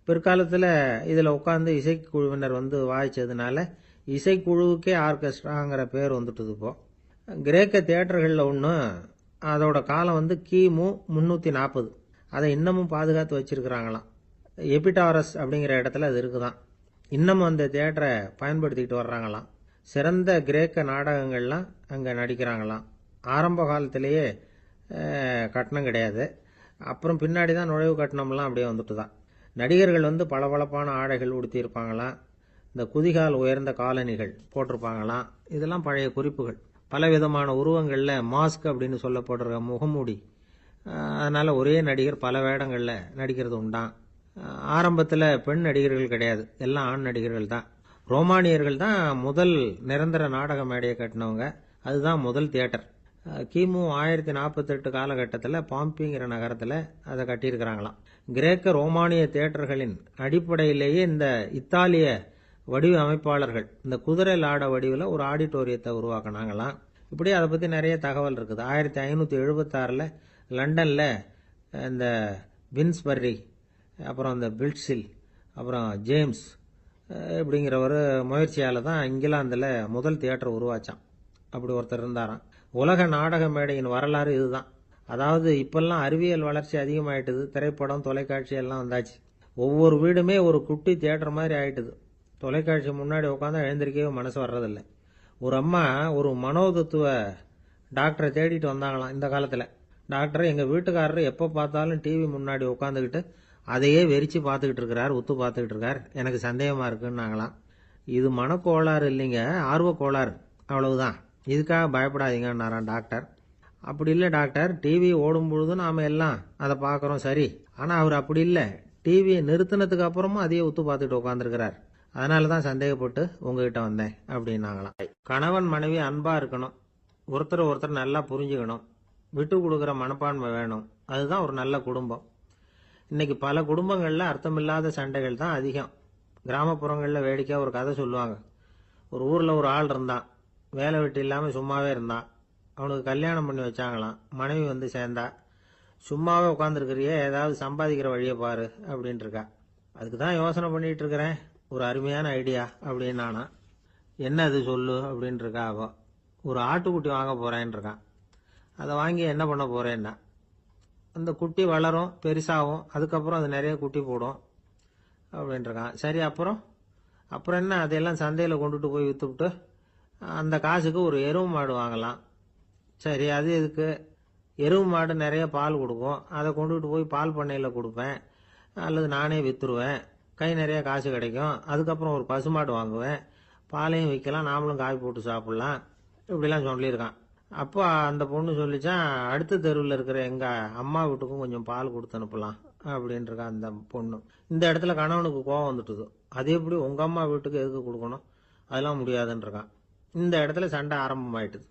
பிற்காலத்தில் இதில் உட்காந்து இசைக்குழுவினர் வாய்ச்சதுனால இசைக்குழுவுக்கே ஆர்கெஸ்ட்ராங்கிற பேர் வந்துட்டுது. இப்போ கிரேக்க தியேட்டர்களில் ஒன்று, அதோட காலம் கிமு 340. அதை இன்னமும் பாதுகாத்து வச்சிருக்கிறாங்களாம். எபிடாரஸ் அப்படிங்கிற இடத்துல அது இருக்குதான். இன்னமும் அந்த தியேட்டரை பயன்படுத்திக்கிட்டு வர்றாங்களாம். சிறந்த கிரேக்க நாடகங்கள்லாம் அங்கே நடிக்கிறாங்களாம். ஆரம்ப காலத்திலேயே கட்டணம் கிடையாது. அப்புறம் பின்னாடி தான் நுழைவு கட்டணம்லாம் அப்படியே வந்துட்டு தான். நடிகர்கள் பளபளப்பான ஆடைகள் உடுத்தியிருப்பாங்களாம். இந்த குதிகால் உயர்ந்த காலணிகள் போட்டிருப்பாங்களாம். இதெல்லாம் பழைய குறிப்புகள். பலவிதமான உருவங்களில் மாஸ்க் அப்படின்னு சொல்லப்படுற முகமூடி. அதனால் ஒரே நடிகர் பல வேடங்களில் நடிக்கிறது உண்டான். ஆரம்பத்தில் பெண் நடிகர்கள் கிடையாது, எல்லாம் ஆண் நடிகர்கள் தான். ரோமானியர்கள் தான் முதல் நிரந்தர நாடக மேடையை கட்டினவங்க. அதுதான் முதல் தியேட்டர். கிமு 1048 காலகட்டத்தில் பாம்பிங்கிற நகரத்தில் அதை கட்டியிருக்கிறாங்களாம். கிரேக்க ரோமானிய தியேட்டர்களின் அடிப்படையிலேயே இந்த இத்தாலிய வடிவ அமைப்பாளர்கள் இந்த குதிரை லாட வடிவில் ஒரு ஆடிட்டோரியத்தை உருவாக்கினாங்களாம். இப்படி அதை பற்றி நிறைய தகவல் இருக்குது. 1576 லண்டனில் இந்த வின்ஸ்பர்ரி, அப்புறம் இந்த பில்ட்ஸில், அப்புறம் ஜேம்ஸ் இப்படிங்கிறவர் முயற்சியால் தான் இங்கிலாந்தில் முதல் தியேட்டர் உருவாச்சான். அப்படி ஒருத்தர் இருந்தாராம். உலக நாடக மேடையின் வரலாறு இதுதான். அதாவது இப்பெல்லாம் அறிவியல் வளர்ச்சி அதிகமாயிட்டுது. திரைப்படம், தொலைக்காட்சி எல்லாம் வந்தாச்சு. ஒவ்வொரு வீடுமே ஒரு குட்டி தியேட்டர் மாதிரி ஆயிட்டுது. தொலைக்காட்சி முன்னாடி உட்காந்து எழுந்திருக்கவே மனசு வர்றதில்லை. ஒரு அம்மா ஒரு மனோதத்துவ டாக்டரை தேடிட்டு வந்தாங்களாம் இந்த காலத்தில். டாக்டர், எங்கள் வீட்டுக்காரர் எப்போ பார்த்தாலும் டிவி முன்னாடி உட்காந்துக்கிட்டு அதையே வெறிச்சு பார்த்துக்கிட்டு இருக்கிறார், உத்து பார்த்துக்கிட்டு இருக்கார், எனக்கு சந்தேகமாக இருக்குன்னாங்களாம். இது மனக்கோளாறு இல்லைங்க, ஆர்வ கோளாறு, அவ்வளவுதான், இதுக்காக பயப்படாதீங்கன்னாராம் டாக்டர். அப்படி இல்லை டாக்டர், டிவி ஓடும் பொழுது நாம் எல்லாம் அதை பார்க்குறோம் சரி, ஆனால் அவர் அப்படி இல்லை, டிவியை நிறுத்தினதுக்கு அப்புறமும் அதையே உத்து பார்த்துக்கிட்டு உட்காந்துருக்கிறார், அதனால தான் சந்தேகப்பட்டு உங்ககிட்ட வந்தேன் அப்படின்னாங்களாம். கணவன் மனைவி அன்பா இருக்கணும், ஒருத்தர் ஒருத்தர் நல்லா புரிஞ்சுக்கணும், விட்டு கொடுக்குற மனப்பான்மை வேணும், அதுதான் ஒரு நல்ல குடும்பம். இன்னைக்கு பல குடும்பங்களில் அர்த்தமில்லாத சண்டைகள் தான் அதிகம். கிராமப்புறங்களில் வேடிக்கை ஒரு கதை சொல்லுவாங்க. ஒரு ஊரில் ஒரு ஆள் இருந்தான், வேலை வெட்டி இல்லாமல் சும்மாவே இருந்தான். அவனுக்கு கல்யாணம் பண்ணி வச்சாங்களாம். மனைவி சேர்ந்தா. சும்மாவே உட்காந்துருக்கிறியே, ஏதாவது சம்பாதிக்கிற வழியை பாரு அப்படின்ட்டு இருக்கா. அதுக்கு தான் யோசனை பண்ணிட்டு இருக்கிறேன், ஒரு அருமையான ஐடியா அப்படின்னு நானா. என்ன அது சொல்லு அப்படின்ட்டு இருக்கா அவ. ஒரு ஆட்டுக்குட்டி வாங்க போறேன்னு இருக்கான். அதை வாங்கி என்ன பண்ண போறேன்னா, அந்த குட்டி வளரும், பெருசாகும், அதுக்கப்புறம் அது நிறைய குட்டி போடும் அப்படின்ட்டு இருக்கான். சரி, அப்புறம் அப்புறம் என்ன, அதையெல்லாம் சந்தையில் கொண்டுட்டு போய் விற்றுவிட்டு அந்த காசுக்கு ஒரு எருவு மாடு வாங்கலாம். சரி, அது எதுக்கு? எருவு மாடு நிறைய பால் கொடுக்கும், அதை கொண்டுகிட்டு போய் பால் பண்ணையில் கொடுப்பேன், அல்லது நானே விற்றுருவேன், கை நிறைய காசு கிடைக்கும். அதுக்கப்புறம் ஒரு பசுமாடு வாங்குவேன், பாலையும் விற்கலாம், நாமளும் காய் போட்டு சாப்பிட்லாம், இப்படிலாம் சொல்லியிருக்கான். அப்போ அந்த பொண்ணு சொல்லிச்சான், அடுத்த தெருவில் இருக்கிற எங்கள் அம்மா வீட்டுக்கும் கொஞ்சம் பால் கொடுத்து அனுப்பலாம் அப்படின்ட்டுருக்கான் அந்த பொண்ணு. இந்த இடத்துல கணவனுக்கு கோவம் வந்துட்டுது. அது எப்படி உங்கள் அம்மா வீட்டுக்கு எதுக்கு கொடுக்கணும், அதெல்லாம் முடியாதுன்றிருக்கான். இந்த இடத்துல சண்டை ஆரம்பமாயிட்டுது.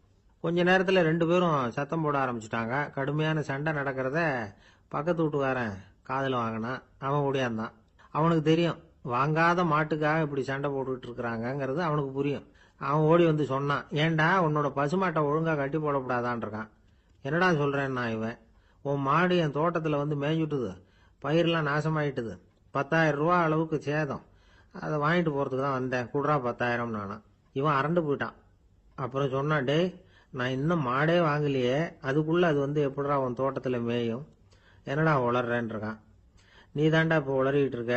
கொஞ்ச நேரத்தில் ரெண்டு பேரும் சத்தம் போட ஆரம்பிச்சிட்டாங்க. கடுமையான சண்டை நடக்கிறத பக்கத்து வீட்டுக்காரன் காதில் வாங்கினான். அவன் ஓடியாந்தான். அவனுக்கு தெரியும், வாங்காத மாட்டுக்காக இப்படி சண்டை போட்டுக்கிட்டு இருக்கிறாங்கங்கிறது அவனுக்கு புரியும். அவன் ஓடி வந்து சொன்னான், ஏண்டா உன்னோட பசுமாட்டை ஒழுங்காக கட்டி போடக்கூடாதான்னு இருக்கான். என்னடா சொல்கிறேன்னா இவன், உன் மாடு என் தோட்டத்தில் வந்து மேய்ஞ்சுட்டுது, பயிரெலாம் நாசமாயிட்டுது, 10,000 ரூபா அளவுக்கு சேதம், அதை வாங்கிட்டு போகிறதுக்கு தான் வந்தேன், குடுறா 10,000 நானா. இவன் அரண்டு போயிட்டான். அப்புறம் சொன்னான், டேய் நான் இன்னும் மாடே வாங்கலையே, அதுக்குள்ளே அது வந்து எப்படிடா உன் தோட்டத்தில் மேயும், என்னடா உளர்றேன்னு இருக்கான். நீ தாண்டா இப்போ உளறிக்கிட்டு இருக்க,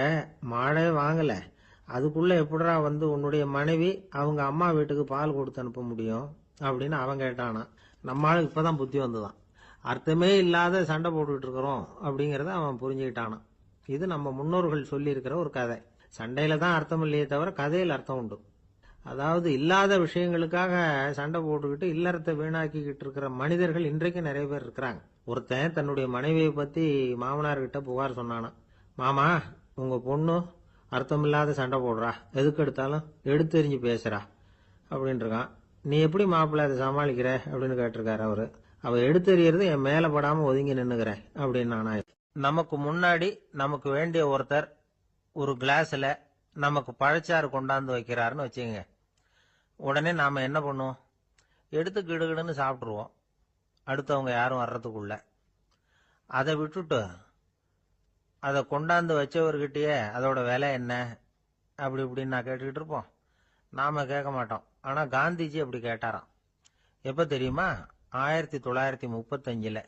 மாடே வாங்கலை, அதுக்குள்ளே எப்படிடா வந்து உன்னுடைய மனைவி அவங்க அம்மா வீட்டுக்கு பால் கொடுத்து அனுப்ப முடியும் அப்படின்னு அவன் கேட்டானா. நம்மளுக்கு இப்போ தான் புத்தி வந்துதான், அர்த்தமே இல்லாத சண்டை போட்டுக்கிட்டு இருக்கிறோம் அப்படிங்கிறத அவன் புரிஞ்சுக்கிட்டானான். இது நம்ம முன்னோர்கள் சொல்லியிருக்கிற ஒரு கதை. சண்டையில் தான் அர்த்தம் இல்லையே தவிர கதையில் அர்த்தம் உண்டு. அதாவது இல்லாத விஷயங்களுக்காக சண்டை போட்டுக்கிட்டு இல்லறத்தை வீணாக்கிக்கிட்டு இருக்கிற மனிதர்கள் இன்றைக்கு நிறைய பேர் இருக்கிறாங்க. ஒருத்தன் தன்னுடைய மனைவியை பற்றி மாமனார்கிட்ட புகார் சொன்னானா, மாமா உங்கள் பொண்ணு அர்த்தமில்லாத சண்டை போடுறா, எதுக்கு எடுத்தாலும் எடுத்தெறிஞ்சு பேசுகிறா அப்படின்ட்டுருக்கான். நீ எப்படி மாப்பிள்ளை அதை சமாளிக்கிற அப்படின்னு கேட்டிருக்காரு அவரு. அவள் எடுத்தெறியறது என் மேலே படாமல் ஒதுங்கி நின்றுக்கிறேன் அப்படின்னு நானா. நமக்கு முன்னாடி நமக்கு வேண்டிய ஒருத்தர் ஒரு கிளாஸில் நமக்கு பழச்சாறு கொண்டாந்து வைக்கிறாருன்னு வச்சுக்கோங்க. உடனே நாம் என்ன பண்ணுவோம், எடுத்து கிடுகிடுன்னு சாப்பிட்ருவோம் அடுத்தவங்க யாரும் வர்றதுக்குள்ள. அதை விட்டுட்டு அதை கொண்டாந்து வச்சவர்கிட்டயே அதோட விலை என்ன அப்படி இப்படின்னு நான் கேட்டுக்கிட்டு இருப்போம். நாம் கேட்க மாட்டோம். ஆனால் காந்திஜி அப்படி கேட்டாராம். எப்போ தெரியுமா, 1935.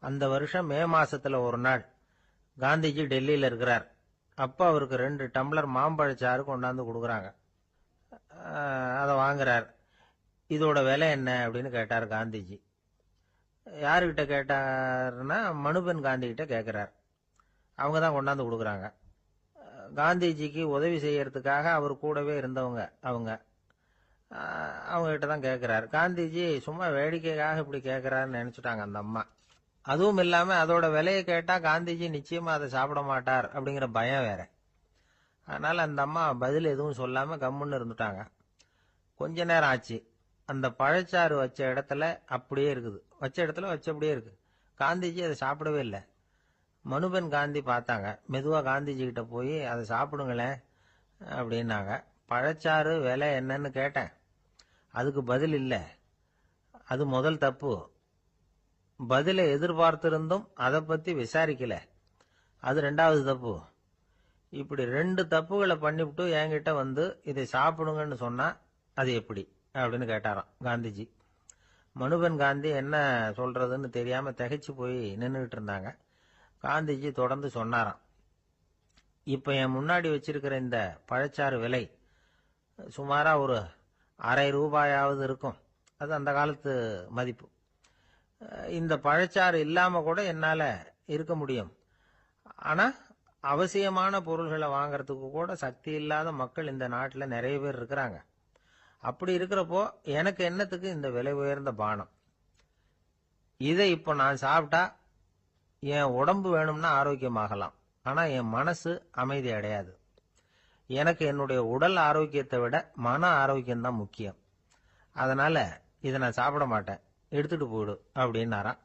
அந்த வருஷம் மே மாசத்துல ஒரு நாள் காந்திஜி டெல்லியில் இருக்கிறார். அப்போ அவருக்கு 2 டம்ளர் மாம்பழச்சாறு கொண்டாந்து கொடுக்குறாங்க. அதை வாங்குறார். இதோட விலை என்ன அப்படின்னு கேட்டார் காந்திஜி. யாருக்கிட்ட கேட்டாருன்னா மனுபென் காந்தி கிட்ட கேட்குறார். அவங்க தான் கொண்டாந்து கொடுக்குறாங்க. காந்திஜிக்கு உதவி செய்யறதுக்காக அவர் கூடவே இருந்தவங்க அவங்ககிட்ட தான் கேட்குறாரு. காந்திஜி சும்மா வேடிக்கைக்காக இப்படி கேட்குறாருன்னு நினச்சிட்டாங்க அந்த அம்மா. அதுவும் இல்லாமல் அதோட விலையை கேட்டால் காந்திஜி நிச்சயமாக அதை சாப்பிட மாட்டார் அப்படிங்கிற பயம் வேற. அதனால் அந்த அம்மா பதில் எதுவும் சொல்லாமல் கம்முன்னு இருந்துட்டாங்க. கொஞ்ச நேரம் ஆச்சு. அந்த பழச்சாறு வச்ச இடத்துல அப்படியே இருக்குது, வச்ச இடத்துல வச்சபடியே இருக்கு. காந்திஜி அதை சாப்பிடவே இல்லை. மனுபென் காந்தி பார்த்தாங்க. மெதுவாக காந்திஜி கிட்ட போய் அதை சாப்பிடுங்களேன் அப்படின்னாங்க. பழச்சாறு விலை என்னன்னு கேட்டேன், அதுக்கு பதில் இல்லை. அது முதல் தப்பு. பதிலை எதிர்பார்த்திருந்தும் அதை பற்றி விசாரிக்கல, அது 2வது தப்பு. இப்படி 2 தப்புகளை பண்ணிவிட்டு என்கிட்ட வந்து இதை சாப்பிடுங்கன்னு சொன்னா அது எப்படி அப்படின்னு கேட்டாராம் காந்திஜி. மனுபென் காந்தி என்ன சொல்றதுன்னு தெரியாம திகைச்சு போய் நின்றுகிட்டு இருந்தாங்க. காந்திஜி தொடர்ந்து சொன்னாராம், இப்ப என் முன்னாடி வச்சிருக்கிற இந்த பழச்சாறு விலை சுமாரா ஒரு அரை ரூபாயாவது இருக்கும். அது அந்த காலத்து மதிப்பு. இந்த பழச்சாறு இல்லாம கூட என்னால இருக்க முடியும். ஆனா அவசியமான பொருள்களை வாங்கறதுக்கு கூட சக்தி இல்லாத மக்கள் இந்த நாட்டில் நிறைய பேர் இருக்கிறாங்க. அப்படி இருக்கிறப்போ எனக்கு என்னத்துக்கு இந்த விலை உயர்ந்த பானம்? இதை இப்போ நான் சாப்பிட்டா என் உடம்பு வேணும்னா ஆரோக்கியமாகலாம், ஆனா என் மனசு அமைதி அடையாது. எனக்கு என்னுடைய உடல் ஆரோக்கியத்தை விட மன ஆரோக்கியம்தான் முக்கியம். அதனால இதை நான் சாப்பிட மாட்டேன், எடுத்துட்டு போயிடு அப்படின்னாராம்.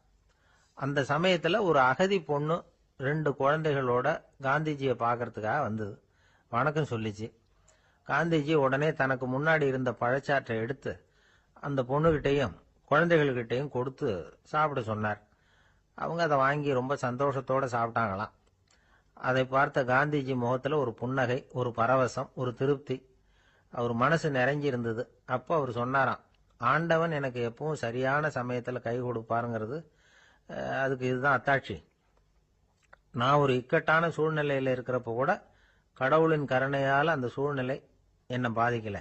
அந்த சமயத்துல ஒரு அகதி பொண்ணு 2 குழந்தைகளோட காந்திஜியை பார்க்கறதுக்காக வந்தது. வணக்கம் சொல்லிச்சு. காந்திஜி உடனே தனக்கு முன்னாடி இருந்த பழச்சாற்றை எடுத்து அந்த பொண்ணுகிட்டையும் குழந்தைகள்கிட்டையும் கொடுத்து சாப்பிட சொன்னார். அவங்க அதை வாங்கி ரொம்ப சந்தோஷத்தோட சாப்பிட்டாங்களாம். அதை பார்த்த காந்திஜி முகத்துல ஒரு புன்னகை, ஒரு பரவசம், ஒரு திருப்தி. அவர் மனசு நிறைஞ்சி இருந்தது. அப்போ அவர் சொன்னாராம், ஆண்டவன் எனக்கு எப்பவும் சரியான சமயத்துல கை கொடுப்பாருங்கிறது அதுக்கு இதுதான் அத்தாட்சி. நான் ஒரு இக்கட்டான சூழ்நிலையில இருக்கிறப்ப கூட கடவுளின் கருணையால அந்த சூழ்நிலை என்னை பாதிக்கல.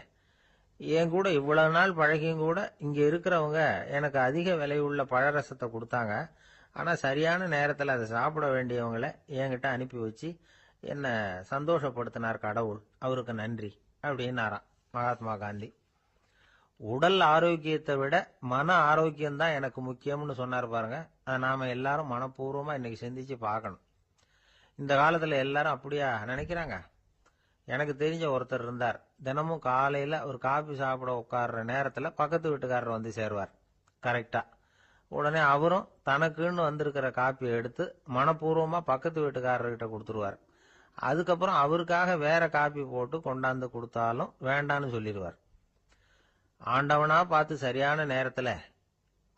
என் கூட இவ்வளவு நாள் பழகியும் கூட இங்க இருக்கிறவங்க எனக்கு அதிக விலையுள்ள பழரசத்தை கொடுத்தாங்க. ஆனா சரியான நேரத்துல அதை சாப்பிட வேண்டியவங்களை என்கிட்ட அனுப்பி வச்சு என்ன சந்தோஷப்படுத்தினார் கடவுள், அவருக்கு நன்றி அப்படின்னாராம் மகாத்மா காந்தி. உடல் ஆரோக்கியத்தை விட மன ஆரோக்கியம்தான் எனக்கு முக்கியம்னு சொன்னார் பாருங்க. அதை நாம எல்லாரும் மனப்பூர்வமா இன்னைக்கு சிந்திச்சு பார்க்கணும். இந்த காலத்துல எல்லாரும் அப்படியா நினைக்கிறாங்க? எனக்கு தெரிஞ்ச ஒருத்தர் இருந்தார். தினமும் காலையில ஒரு காபி சாப்பிட உட்கார்ற நேரத்துல பக்கத்து வீட்டுக்காரர் வந்து சேருவார் கரெக்டா. உடனே அவரும் தனக்குன்னு வந்திருக்கிற காப்பியை எடுத்து மனப்பூர்வமா பக்கத்து வீட்டுக்காரர்கிட்ட கொடுத்துருவார். அதுக்கப்புறம் அவருக்காக வேற காப்பி போட்டு கொண்டாந்து கொடுத்தாலும் வேண்டான்னு சொல்லிடுவார். ஆண்டவனா பார்த்து சரியான நேரத்துல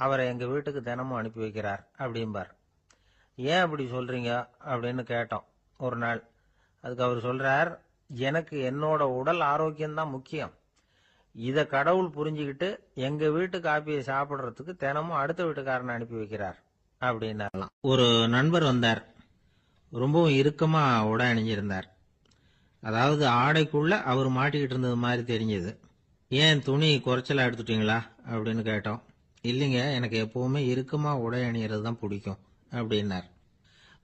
அவரை எங்க வீட்டுக்கு தினமும் அனுப்பி வைக்கிறார் அப்படிம்பார். ஏன் அப்படி சொல்றீங்க அப்படின்னு கேட்டோம் ஒரு நாள். அதுக்கு அவர் சொல்றார், எனக்கு என்னோட உடல் ஆரோக்கியம்தான் முக்கியம். இத கடவுள் புரிஞ்சுக்கிட்டு எங்க வீட்டு காப்பியை சாப்பிடுறதுக்கு தினமும் அடுத்த வீட்டுக்காரனை அனுப்பி வைக்கிறார் அப்படின்னாலாம். ஒரு நண்பர் வந்தார். ரொம்பவும் இறுக்கமா உடை அணிஞ்சிருந்தார். அதாவது ஆடைக்குள்ள அவர் மாட்டிக்கிட்டு இருந்தது மாதிரி தெரிஞ்சது. ஏன் துணி குறைச்சலா எடுத்துட்டீங்களா அப்படின்னு கேட்டோம். இல்லைங்க, எனக்கு எப்பவுமே இறுக்கமா உடை அணியறது தான் பிடிக்கும் அப்படின்னார்.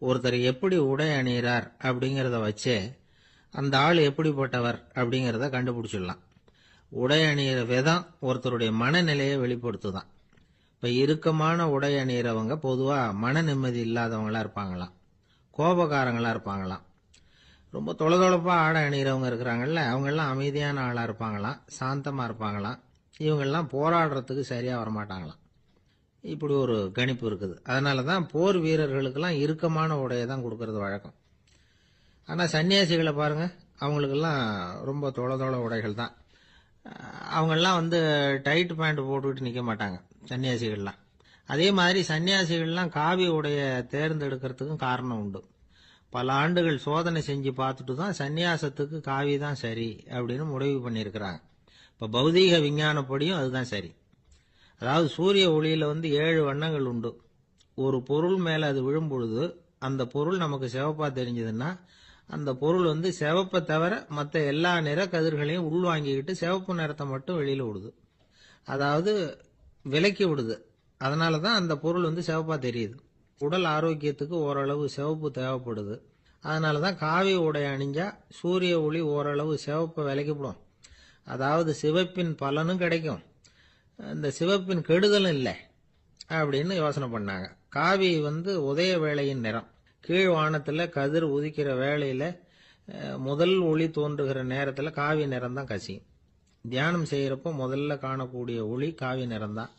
ஒருத்தர் எப்படி உடை அணிகிறார் அப்படிங்கிறத வச்சே அந்த ஆள் எப்படிப்பட்டவர் அப்படிங்கிறத கண்டுபிடிச்சிடலாம். உடை அணிகிற விதம் ஒருத்தருடைய மனநிலையை வெளிப்படுத்துதான். இப்ப இறுக்கமான உடை அணிகிறவங்க பொதுவா மன நிம்மதி இல்லாதவங்களா இருப்பாங்களாம், கோபக்காரங்களா இருப்பாங்களாம். ரொம்ப தொலைதொலைப்பா ஆடை அணிகிறவங்க இருக்கிறாங்கல்ல, அவங்க எல்லாம் அமைதியான ஆளா இருப்பாங்களாம், சாந்தமா இருப்பாங்களாம். இவங்கெல்லாம் போராடுறதுக்கு சரியா வரமாட்டாங்களாம். இப்படி ஒரு கணிப்பு இருக்குது. அதனாலதான் போர் வீரர்களுக்கெல்லாம் இறுக்கமான உடையை தான் கொடுக்கறது வழக்கம். ஆனா சன்னியாசிகளை பாருங்க, அவங்களுக்கெல்லாம் ரொம்ப தொலை உடைகள் தான். அவங்கெல்லாம் வந்து டைட் பேண்ட் போட்டுக்கிட்டு நிக்க மாட்டாங்க சன்னியாசிகள்லாம். அதே மாதிரி சன்னியாசிகள்லாம் காவி உடைய தேர்ந்தெடுக்கிறதுக்கும் காரணம் உண்டு. பல ஆண்டுகள் சோதனை செஞ்சு பார்த்துட்டு தான் சன்னியாசத்துக்கு காவி தான் சரி அப்படின்னு முடிவு பண்ணியிருக்கிறாங்க. இப்ப பௌதீக விஞ்ஞானப்படியும் அதுதான் சரி. அதாவது சூரிய ஒளியில வந்து 7 வண்ணங்கள் உண்டு. ஒரு பொருள் மேல அது விழும் பொழுது அந்த பொருள் நமக்கு சிவப்பா தெரிஞ்சதுன்னா அந்த பொருள் வந்து சிவப்பை தவிர மற்ற எல்லா நிற கதிர்களையும் உள்வாங்கிக்கிட்டு சிவப்பு நிறத்தை மட்டும் வெளியில விடுது. அதாவது விலக்கி விடுது. அதனாலதான் அந்த பொருள் வந்து சிவப்பா தெரியுது. உடல் ஆரோக்கியத்துக்கு ஓரளவு சிவப்பு தேவைப்படுது. அதனாலதான் காவி உடை அணிஞ்சா சூரிய ஒளி ஓரளவு சிவப்பை விலக்கிவிடும். அதாவது சிவப்பின் பலனும் கிடைக்கும், இந்த சிவப்பின் கெடுதலும் இல்லை அப்படின்னு யோசனை பண்ணாங்க. காவி வந்து உதய வேளையின் நிறம். கீழ் வானத்துல கதிர் உதிக்கிற வேளையில முதல் ஒளி தோன்றுகிற நேரத்துல காவி நிறம் தான் கசியும். தியானம் செய்யறப்போ முதல்ல காணக்கூடிய ஒளி காவி நிறம் தான்.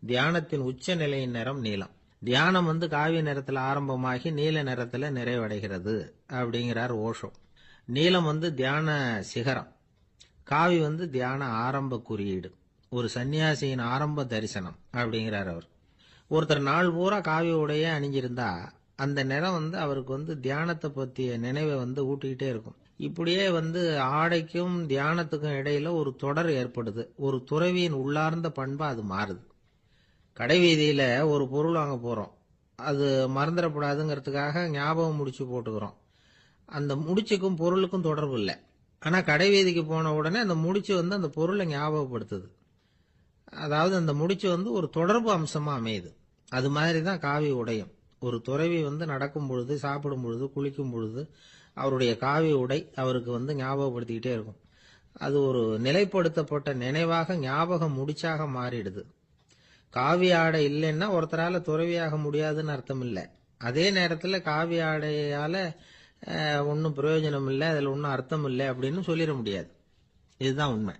தியானத்தின் உச்ச நிலையின் நிறம் நீலம். தியானம் வந்து காவி நிறத்துல ஆரம்பமாகி நீல நிறத்துல நிறைவடைகிறது அப்படிங்கிறார் ஓஷோ. நீலம் வந்து தியான சிகரம், காவி வந்து தியான ஆரம்ப குறியீடு, ஒரு சன்னியாசியின் ஆரம்ப தரிசனம் அப்படிங்கிறார் அவர். ஒருத்தர் நாள் பூரா காவி உடைய அணிஞ்சிருந்தா அந்த நிறம் வந்து அவருக்கு வந்து தியானத்தை பற்றிய நினைவை வந்து ஊட்டிக்கிட்டே இருக்கும். இப்படியே வந்து ஆடைக்கும் தியானத்துக்கும் இடையில ஒரு தொடர் ஏற்படுது. ஒரு துறவியின் உள்ளார்ந்த பண்பா அது மாறுது. கடைவீதியில ஒரு பொருள் வாங்க போறோம், அது மறந்துடக்கூடாதுங்கிறதுக்காக ஞாபகம் முடிச்சு போட்டுக்கிறோம். அந்த முடிச்சுக்கும் பொருளுக்கும் தொடர்பு இல்லை. ஆனா கடைவீதிக்கு போன உடனே அந்த முடிச்சு வந்து அந்த பொருளை ஞாபகப்படுத்துது. அதாவது அந்த முடிச்சு வந்து ஒரு தொடர்பு அம்சமா அமையுது. அது மாதிரிதான் காவி உடையும். ஒரு துறவி வந்து நடக்கும் பொழுது, சாப்பிடும் பொழுது, குளிக்கும் பொழுது அவருடைய காவி உடை அவருக்கு வந்து ஞாபகப்படுத்திக்கிட்டே இருக்கும். அது ஒரு நிலைப்படுத்தப்பட்ட நினைவாக ஞாபக முடிச்சாக மாறிடுது. காவி ஆடை இல்லைன்னா ஒருத்தரால துறவியாக முடியாதுன்னு அர்த்தம் இல்லை. அதே நேரத்துல காவி ஆடையால ஒன்னும் பிரயோஜனம் இல்லை, அதுல ஒன்னும் அர்த்தம் இல்லை அப்படின்னு சொல்லிட முடியாது. இதுதான் உண்மை.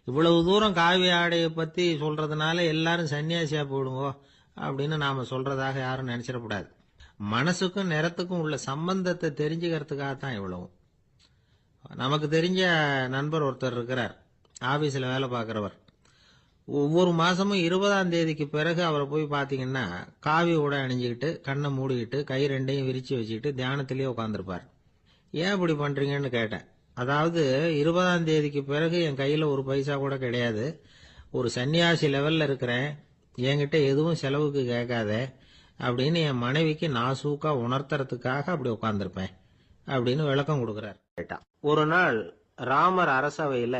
இவ்வளவு தூரம் காவி ஆடையை பத்தி சொல்றதுனால எல்லாரும் சன்னியாசியா போடுங்கோ அப்படின்னு நாம சொல்றதாக யாரும் நினைச்சிடக்கூடாது. மனசுக்கும் நிறத்துக்கும் உள்ள சம்பந்தத்தை தெரிஞ்சுக்கிறதுக்காகத்தான் இவ்வளவும். நமக்கு தெரிஞ்ச நண்பர் ஒருத்தர் இருக்கிறார், ஆபீஸ்ல வேலை பார்க்கிறவர். ஒவ்வொரு மாசமும் 20ஆம் தேதிக்கு பிறகு அவரை போய் பாத்தீங்கன்னா காவி உடை அணிஞ்சுக்கிட்டு கண்ணை மூடிக்கிட்டு கை ரெண்டையும் விரிச்சு வச்சுக்கிட்டு தியானத்திலேயே உட்காந்துருப்பார். ஏன் இப்படி பண்றீங்கன்னு கேட்டேன். அதாவது 20ஆம் தேதிக்கு பிறகு என் கையில ஒரு பைசா கூட கிடையாது, ஒரு சன்னியாசி லெவல்ல இருக்கிறேன், என்கிட்ட எதுவும் செலவுக்கு கேட்காத அப்படின்னு என் மனைவிக்கு நாசூக்கா உணர்த்துறதுக்காக அப்படி உட்கார்ந்திருப்பேன் அப்படின்னு விளக்கம் கொடுக்கிறார். ஒரு நாள் ராமர் அரசவையில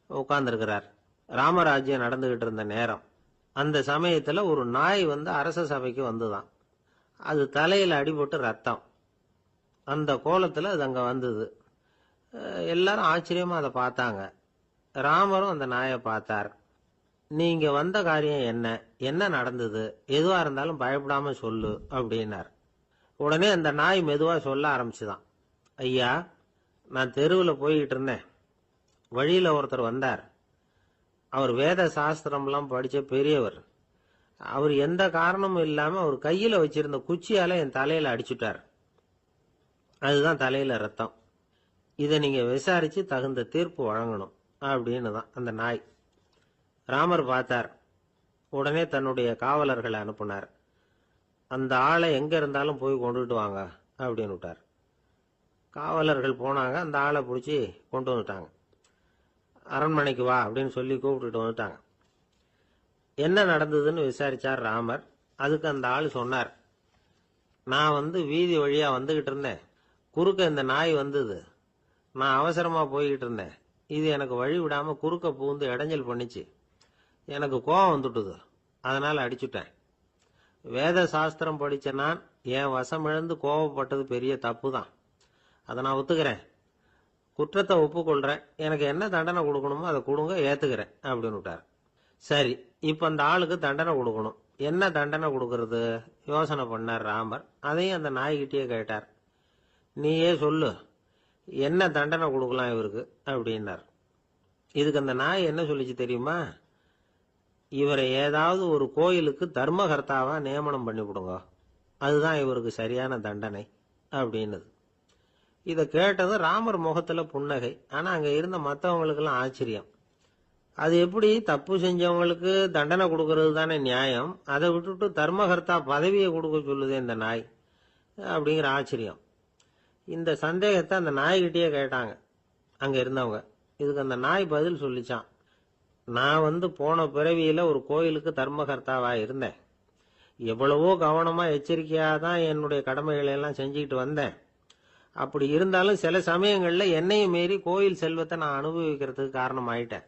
உட்கார்ந்திருக்கிறார். ராமராஜ்யம் நடந்துகிட்டு இருந்த நேரம். அந்த சமயத்துல ஒரு நாய் வந்து அரச சபைக்கு வந்துதான். அது தலையில அடிபட்டு ரத்தம். அந்த கோலத்துல அது அங்க வந்தது. எல்லாரும் ஆச்சரியமா அதை பார்த்தாங்க. ராமரும் அந்த நாயை பார்த்தார். நீங்க வந்த காரியம் என்ன, என்ன நடந்தது, எதுவா இருந்தாலும் பயப்படாம சொல்லு அப்படின்னார். உடனே அந்த நாய் மெதுவா சொல்ல ஆரம்பிச்சுதான். ஐயா, நான் தெருவில் போய்கிட்டு இருந்தேன். வழியில ஒருத்தர் வந்தார். அவர் வேத சாஸ்திரம்லாம் படிச்ச பெரியவர். அவர் எந்த காரணமும் இல்லாம அவர் கையில வச்சிருந்த குச்சியால என் தலையில அடிச்சுட்டார். அதுதான் தலையில ரத்தம். இதை நீங்க விசாரிச்சு தகுந்த தீர்ப்பு வழங்கணும் அப்படின்னு தான் அந்த நாய். ராமர் பார்த்தார். உடனே தன்னுடைய காவலர்களை அனுப்புனார். அந்த ஆளை எங்க இருந்தாலும் போய் கொண்டுட்டு வாங்க அப்படின்னு விட்டார். காவலர்கள் போனாங்க. அந்த ஆளை பிடிச்சி கொண்டு வந்துட்டாங்க. அரண்மனைக்கு வா அப்படின்னு சொல்லி கூப்பிட்டுட்டு வந்துட்டாங்க. என்ன நடந்ததுன்னு விசாரிச்சார் ராமர். அதுக்கு அந்த ஆள் சொன்னார், நான் வந்து வீதி வழியா வந்துகிட்டு இருந்தேன். குறுக்க இந்த நாய் வந்தது. நான் அவசரமா போய்கிட்டு இருந்தேன். இது எனக்கு வழி விடாம குறுக்க பூந்து இடைஞ்சல் பண்ணிச்சு. எனக்கு கோபம் வந்துட்டுது. அதனால அடிச்சுட்டேன். வேத சாஸ்திரம் படிச்ச நான் என் வசம் இழந்து கோபப்பட்டது பெரிய தப்பு தான். அதை நான் ஒத்துக்கிறேன். குற்றத்தை ஒப்புக்கொள்றேன். எனக்கு என்ன தண்டனை கொடுக்கணுமோ அதை கொடுங்க, ஏத்துக்கிறேன் அப்படின்னு விட்டார். சரி, இப்ப அந்த ஆளுக்கு தண்டனை கொடுக்கணும். என்ன தண்டனை கொடுக்கறது யோசனை பண்ணார் ராமர். அதையும் அந்த நாய்கிட்டயே கேட்டார். நீயே சொல்லு, என்ன தண்டனை கொடுக்கலாம் இவருக்கு அப்படின்னார். இதுக்கு அந்த நாய் என்ன சொல்லிச்சு தெரியுமா? இவரை ஏதாவது ஒரு கோயிலுக்கு தர்மகர்த்தாவா நியமனம் பண்ணி விடுங்க, அதுதான் இவருக்கு சரியான தண்டனை அப்படின்னது. இதை கேட்டதும் ராமர் முகத்துல புன்னகை. ஆனா அங்க இருந்த மற்றவங்களுக்கு எல்லாம் ஆச்சரியம். அது எப்படி தப்பு செஞ்சவங்களுக்கு தண்டனை கொடுக்கறது தானே நியாயம், அதை விட்டுட்டு தர்மகர்த்தா பதவியை கொடுக்க சொல்லுதே இந்த நாய் அப்படிங்கிற ஆச்சரியம். இந்த சந்தேகத்தை அந்த நாய்கிட்டயே கேட்டாங்க அங்க இருந்தவங்க. இதுக்கு அந்த நாய் பதில் சொல்லிச்சான். நான் வந்து போன பிறவியில ஒரு கோயிலுக்கு தர்மகர்த்தாவா இருந்தேன். எவ்வளவோ கவனமா எச்சரிக்கையா தான் என்னுடைய கடமைகளை எல்லாம் செஞ்சுக்கிட்டு வந்தேன். அப்படி இருந்தாலும் சில சமயங்கள்ல என்னையும் மீறி கோயில் செல்வத்தை நான் அனுபவிக்கிறதுக்கு காரணம் ஆயிட்டேன்.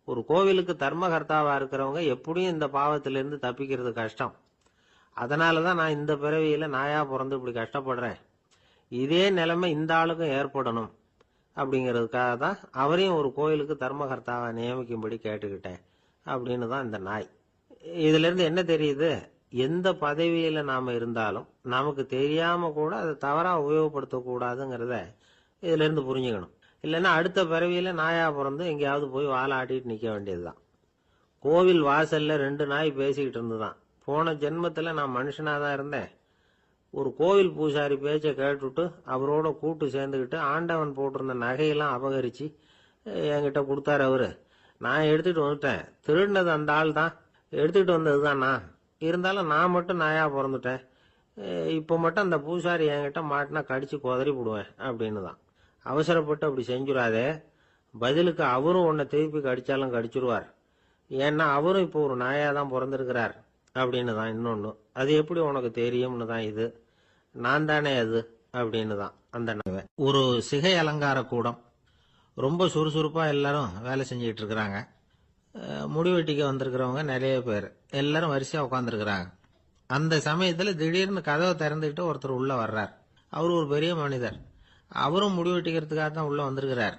ஒரு கோவிலுக்கு தர்மகர்த்தாவா இருக்கிறவங்க எப்படியும் இந்த பாவத்திலிருந்து தப்பிக்கிறது கஷ்டம். அதனாலதான் நான் இந்த பிறவியில நாயா பிறந்து இப்படி கஷ்டப்படுறேன். இதே நிலைமை இந்த ஆளுக்கும் ஏற்படணும் அப்படிங்கிறதுக்காக தான் அவரையும் ஒரு கோயிலுக்கு தர்மகர்த்தாவை நியமிக்கும்படி கேட்டுக்கிட்டேன் அப்படின்னு தான் இந்த நாய். இதுல இருந்து என்ன தெரியுது? எந்த பதவியில நாம இருந்தாலும் நமக்கு தெரியாம கூட அதை தவறா உபயோகப்படுத்தக்கூடாதுங்கிறத இதுல இருந்து புரிஞ்சுக்கணும். இல்லைன்னா அடுத்த பிறவியில நாயா பிறந்து எங்கேயாவது போய் வாழை ஆட்டிட்டு நிக்க வேண்டியதுதான். கோவில் வாசல்ல 2 நாய் பேசிக்கிட்டு இருந்துதான். போன ஜென்மத்துல நான் மனுஷனாதான் இருந்தேன். ஒரு கோவில் பூசாரி பேச்ச கேட்டுட்டு அவரோட கூட்டு சேர்ந்துக்கிட்டு ஆண்டவன் போட்டிருந்த நகையெல்லாம் அபகரிச்சு என்கிட்ட கொடுத்தாரு அவரு. நான் எடுத்துட்டு வந்துட்டேன். திருடினது அந்த ஆள் தான், எடுத்துக்கிட்டு வந்ததுதான் நான். இருந்தாலும் நான் மட்டும் நாயா பிறந்துட்டேன். இப்போ மட்டும் அந்த பூசாரி என்கிட்ட மாட்டினா கடிச்சு குதறி விடுவேன் அப்படின்னு தான். அவசரப்பட்டு அப்படி செஞ்சுடாதே. பதிலுக்கு அவரும் உன்னை திருப்பி கடிச்சாலும் கடிச்சிருவார். ஏன்னா அவரும் இப்போ ஒரு நாயா தான் பிறந்திருக்கிறார் அப்படின்னு தான் இன்னொன்னு. அது எப்படி உனக்கு தெரியும்னு தான் இது. நான் தானே அது அப்படின்னு தான் அந்த நாய். ஒரு சிகை அலங்கார கூடம். ரொம்ப சுறுசுறுப்பா எல்லாரும் வேலை செஞ்சுட்டு இருக்கிறாங்க. முடிவெட்டிக்க வந்திருக்கிறவங்க நிறைய பேர். எல்லாரும் வரிசையா உட்காந்துருக்கிறாங்க. அந்த சமயத்துல திடீர்னு கதவை திறந்துக்கிட்டு ஒருத்தர் உள்ள வர்றார். அவர் ஒரு பெரிய மனிதர். அவரும் முடிவெட்டிக்கிறதுக்காக தான் உள்ள வந்திருக்கிறார்.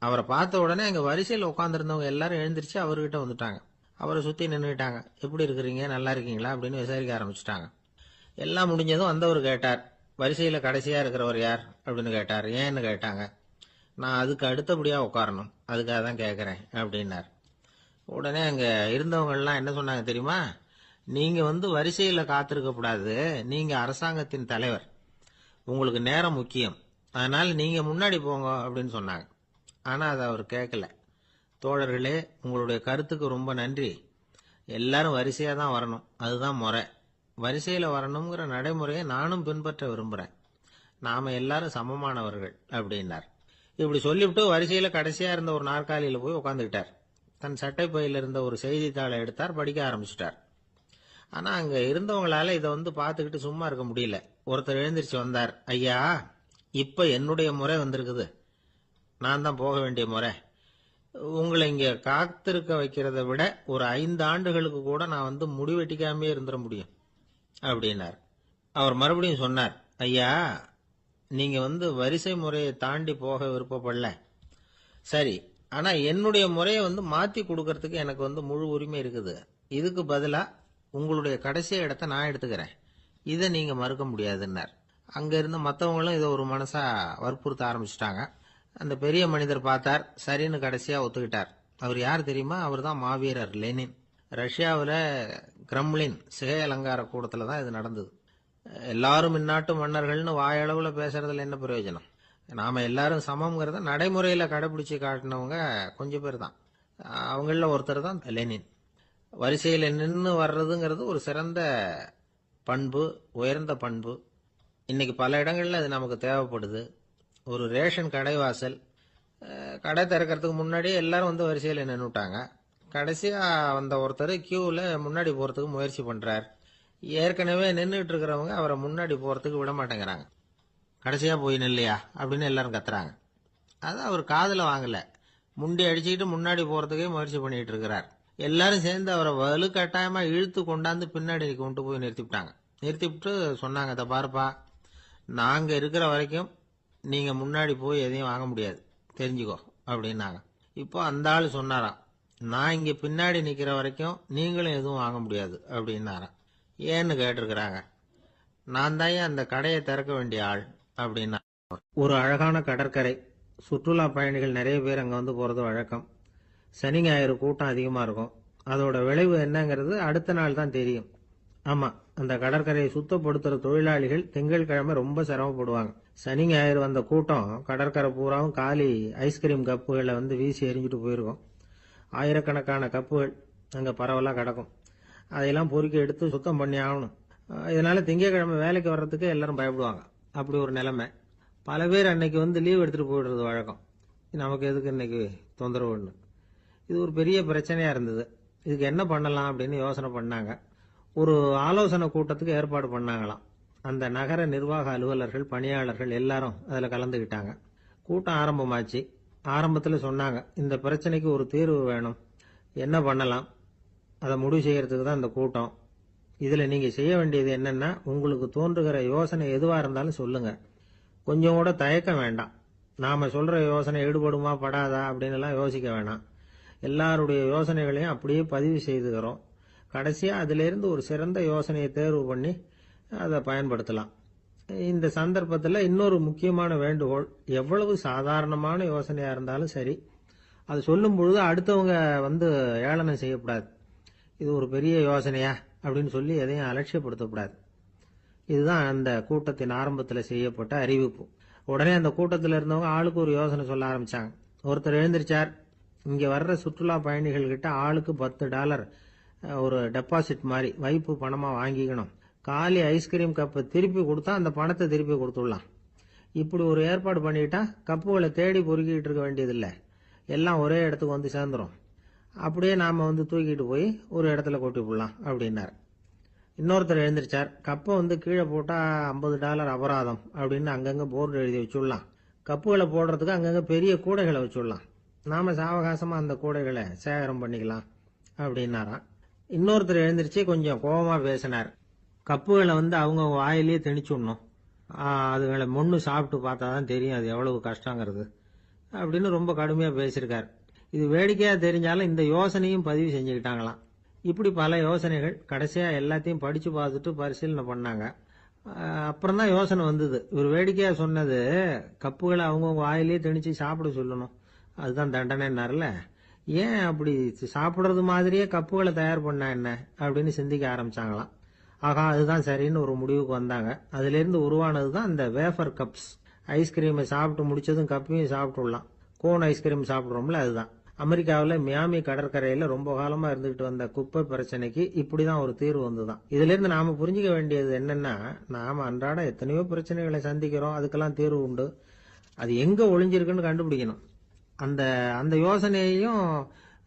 அவரை பார்த்த உடனே அங்க வரிசையில் உட்காந்துருந்தவங்க எல்லாரும் எழுந்திருச்சு அவர்கிட்ட வந்துட்டாங்க. அவரை சுத்தி நின்றுட்டாங்க. எப்படி இருக்கிறீங்க, நல்லா இருக்கீங்களா அப்படின்னு விசாரிக்க ஆரம்பிச்சுட்டாங்க. எல்லாம் முடிஞ்சதும் வந்தவர் கேட்டார், வரிசையில கடைசியா இருக்கிறவர் யார் அப்படின்னு கேட்டார். ஏன்னு கேட்டாங்க. நான் அதுக்கு அடுத்தபடியா உட்காரணும், அதுக்காக தான் கேட்கறேன் அப்படின்னார். உடனே அங்க இருந்தவங்க எல்லாம் என்ன சொன்னாங்க தெரியுமா? நீங்க வந்து வரிசையில காத்திருக்க கூடாது, நீங்க அரசாங்கத்தின் தலைவர், உங்களுக்கு நேரம் முக்கியம், அதனால நீங்க முன்னாடி போங்க அப்படின்னு சொன்னாங்க. ஆனா அதை அவர் கேட்கல. தோழர்களே, உங்களுடைய கருத்துக்கு ரொம்ப நன்றி. எல்லாரும் வரிசையா தான் வரணும், அதுதான் முறை. வரிசையில வரணுங்கிற நடைமுறையை நானும் பின்பற்ற விரும்புறேன். நாம எல்லாரும் சமமானவர்கள் அப்படின்னார். இப்படி சொல்லிவிட்டு வரிசையில கடைசியா இருந்த ஒரு நாற்காலியில போய் உட்காந்துக்கிட்டார். தன் சட்டை பையில இருந்த ஒரு செய்தித்தாளை எடுத்தார், படிக்க ஆரம்பிச்சிட்டார். ஆனா அங்க இருந்தவங்களால இதை பார்த்துக்கிட்டு சும்மா இருக்க முடியல. ஒருத்தர் எழுந்திருச்சு வந்தார். ஐயா, இப்ப என்னுடைய முறை வந்திருக்குது, நான் தான் போக வேண்டிய முறை. உங்களை இங்க காத்திருக்க வைக்கிறத விட ஒரு 5 ஆண்டுகளுக்கு கூட நான் முடிவெட்டிக்காமே இருந்துட முடியும் அப்படின்னார். அவர் மறுபடியும் சொன்னார், ஐயா, நீங்க வரிசை முறையை தாண்டி போக விருப்பப்படல, சரி. ஆனா என்னுடைய முறையை மாத்தி கொடுக்கறதுக்கு எனக்கு முழு உரிமை இருக்குது. இதுக்கு பதிலா உங்களுடைய கடைசி இடத்தை நான் எடுத்துக்கிறேன், இதை நீங்க மறுக்க முடியாதுன்னார். அங்க இருந்த மற்றவங்களும் இதை ஒரு மனசா வற்புறுத்த ஆரம்பிச்சுட்டாங்க. அந்த பெரிய மனிதர் பார்த்தார், சரின்னு கடைசியா ஒத்துக்கிட்டார். அவர் யார் தெரியுமா? அவர் தான் மாவீரர் லெனின். ரஷ்யாவில் கிரெம்ளின் சிகை அலங்கார கூடத்துல தான் இது நடந்தது. எல்லாரும் இந்நாட்டு மன்னர்கள்னு வாயளவுல பேசுறதுல என்ன பிரயோஜனம்? நாம எல்லாரும் சமம்ங்கிறத நடைமுறையில கடைபிடிச்சு காட்டினவங்க கொஞ்சம் பேர் தான். அவங்கள ஒருத்தர் தான் லெனின். வரிசையில நின்று வர்றதுங்கிறது ஒரு சிறந்த பண்பு, உயர்ந்த பண்பு. இன்னைக்கு பல இடங்கள்ல அது நமக்கு தேவைப்படுது. ஒரு ரேஷன் கடைவாசல், கடை திறக்கிறதுக்கு முன்னாடியே எல்லாரும் வரிசையில நின்றுட்டாங்க. கடைசியா வந்த ஒருத்தர் கியூல முன்னாடி போறதுக்கு முயற்சி பண்றார். ஏற்கனவே நின்றுட்டு இருக்கிறவங்க அவரை முன்னாடி போறதுக்கு விட மாட்டேங்கிறாங்க. கடைசியா போய் நில்லையா அப்படின்னு எல்லாரும் கத்துறாங்க. அது அவர் காதுல வாங்கல. முண்டி அடிச்சுக்கிட்டு முன்னாடி போறதுக்கே முயற்சி பண்ணிட்டு இருக்கிறார். எல்லாரும் சேர்ந்து அவரை வலுக்கட்டாயமா இழுத்து கொண்டாந்து பின்னாடி கொண்டு போய் நிறுத்திவிட்டாங்க. நிறுத்திவிட்டு சொன்னாங்க, இதை பாருப்பா, நாங்க இருக்கிற வரைக்கும் நீங்க முன்னாடி போய் எதையும் வாங்க முடியாது, தெரிஞ்சுக்கோ அப்படின்னாங்க. இப்போ அந்த ஆள் சொன்னாராம், நான் இங்க பின்னாடி நிக்கிற வரைக்கும் நீங்களும் எதுவும் வாங்க முடியாது அப்படின்னாராம். ஏன்னு கேட்டிருக்கிறாங்க. நான் தான் அந்த கடையை திறக்க வேண்டிய ஆள் அப்படின்னா. ஒரு அழகான கடற்கரை, சுற்றுலா பயணிகள் நிறைய பேர் அங்க போறது வழக்கம். சனி ஞாயிறு கூட்டம் அதிகமா இருக்கும். அதோட விளைவு என்னங்கிறது அடுத்த நாள் தான் தெரியும். ஆமா, அந்த கடற்கரையை சுத்தப்படுத்துற தொழிலாளிகள் திங்கட்கிழமை ரொம்ப சிரமப்படுவாங்க. சனி ஞாயிறு வந்த கூட்டம் கடற்கரை பூராவும் காலி ஐஸ்கிரீம் கப்புகளை வீசி எரிஞ்சுட்டு போயிருக்கும். ஆயிரக்கணக்கான கப்புகள் அங்க பரவலா கிடக்கும். அதையெல்லாம் பொறுக்கி எடுத்து சுத்தம் பண்ணி ஆகணும். இதனால திங்கட்கிழமை வேலைக்கு வர்றதுக்கு எல்லாரும் பயப்படுவாங்க. அப்படி ஒரு நிலைமை. பல பேர் அன்னைக்கு லீவ் எடுத்துட்டு போயிடுறது வழக்கம். நமக்கு எதுக்கு இன்னைக்கு தொந்தரவுன்னு. இது ஒரு பெரிய பிரச்சனையா இருந்தது. இதுக்கு என்ன பண்ணலாம் அப்படின்னு யோசனை பண்ணாங்க. ஒரு ஆலோசனை கூட்டத்துக்கு ஏற்பாடு பண்ணாங்களாம். அந்த நகர நிர்வாக அலுவலர்கள், பணியாளர்கள் எல்லாரும் அதுல கலந்துகிட்டாங்க. கூட்டம் ஆரம்பமாச்சு. ஆரம்பத்துல சொன்னாங்க, இந்த பிரச்சனைக்கு ஒரு தீர்வு வேணும், என்ன பண்ணலாம், அதை முடிவு செய்யறதுக்கு தான் இந்த கூட்டம். இதுல நீங்க செய்ய வேண்டியது என்னன்னா, உங்களுக்கு தோன்றுகிற யோசனை எதுவா இருந்தாலும் சொல்லுங்க, கொஞ்சம் கூட தயக்கம் வேண்டாம். நாம சொல்ற யோசனை ஈடுபடுமா படாதா அப்படின்னு எல்லாம் யோசிக்க வேணாம். எல்லாருடைய யோசனைகளையும் அப்படியே பதிவு செய்துகிறோம். கடைசியா அதுல இருந்து ஒரு சிறந்த யோசனையை தேர்வு பண்ணி அதை பயன்படுத்தலாம். இந்த சந்தர்ப்பத்தில் இன்னொரு முக்கியமான வேண்டுகோள், எவ்வளவு சாதாரணமான யோசனையா இருந்தாலும் சரி, அது சொல்லும் பொழுது அடுத்தவங்க ஏளனம் செய்யக்கூடாது. இது ஒரு பெரிய யோசனையா அப்படின்னு சொல்லி எதையும் அலட்சியப்படுத்தக்கூடாது. இதுதான் அந்த கூட்டத்தின் ஆரம்பத்தில் செய்யப்பட்ட அறிவிப்பு. உடனே அந்த கூட்டத்தில் இருந்தவங்க ஆளுக்கு ஒரு யோசனை சொல்ல ஆரம்பிச்சாங்க. ஒருத்தர் எழுந்திருச்சார், இங்க வர்ற சுற்றுலா பயணிகள் கிட்ட ஆளுக்கு $10 ஒரு டெபாசிட் மாதிரி வைப்பு பணமா வாங்கிக்கணும். காலி ஐஸ்கிரீம் கப்பை திருப்பி கொடுத்தா அந்த பணத்தை திருப்பி கொடுத்துடலாம். இப்படி ஒரு ஏற்பாடு பண்ணிட்டா கப்புகளை தேடி பொறுக்கிட்டு இருக்க வேண்டியதில்லை, எல்லாம் ஒரே இடத்துக்கு சேர்ந்துரும். அப்படியே நாம தூக்கிட்டு போய் ஒரு இடத்துல கொட்டி போடலாம் அப்படின்னாரு. இன்னொருத்தர் எழுந்திருச்சார், கப்பை கீழே போட்டா $50 அபராதம் அப்படின்னு அங்கங்க போர்டு எழுதி வச்சுடலாம். கப்புகளை போடுறதுக்கு அங்கங்க பெரிய கூடைகளை வச்சுடலாம். நாம சாவகாசமா அந்த கூடைகளை சேகரம் பண்ணிக்கலாம் அப்படின்னாராம். இன்னொருத்தர் எழுந்திருச்சு கொஞ்சம் கோபமா பேசினார். கப்புகளை அவங்க வாயிலேயே திணிச்சுடணும், அதுகளை மொன்னு சாப்பிட்டு பார்த்தாதான் தெரியும் அது எவ்வளவு கஷ்டங்கிறது அப்படின்னு ரொம்ப கடுமையா பேசியிருக்காரு. இது வேடிக்கையா தெரிஞ்சாலும் இந்த யோசனையும் பதிவு செஞ்சுக்கிட்டாங்களாம். இப்படி பல யோசனைகள். கடைசியா எல்லாத்தையும் படிச்சு பார்த்துட்டு பரிசீலனை பண்ணாங்க. அப்புறம் தான் யோசனை வந்தது. இவர் வேடிக்கையா சொன்னது, கப்புகளை அவங்கவுங்க வாயிலேயே திணிச்சு சாப்பிட சொல்லணும், அதுதான் தண்டனைன்னாருல. ஏன் அப்படி சாப்பிடுறது மாதிரியே கப்புகளை தயார் பண்ண என்ன அப்படின்னு சிந்திக்க ஆரம்பிச்சாங்களாம். ஆகா, அதுதான் சரின்னு ஒரு முடிவுக்கு வந்தாங்க. அதுல இருந்து உருவானதுதான் இந்த வேஃபர் கப்ஸ். ஐஸ்கிரீமை சாப்பிட்டு முடிச்சதும் கப்பையும் சாப்பிட்டுடலாம். கோன் ஐஸ்கிரீம் சாப்பிடுறோம்ல, அதுதான். அமெரிக்காவில் மியாமி கடற்கரையில ரொம்ப காலமா இருந்துகிட்டு வந்த குப்பை பிரச்சனைக்கு இப்படிதான் ஒரு தீர்வு வந்துதான். இதுல இருந்து நாம புரிஞ்சுக்க வேண்டியது என்னன்னா, நாம அன்றாட எத்தனையோ பிரச்சனைகளை சந்திக்கிறோம், அதுக்கெல்லாம் தீர்வு உண்டு. அது எங்க ஒளிஞ்சிருக்குன்னு கண்டுபிடிக்கணும். அந்த அந்த யோசனையையும்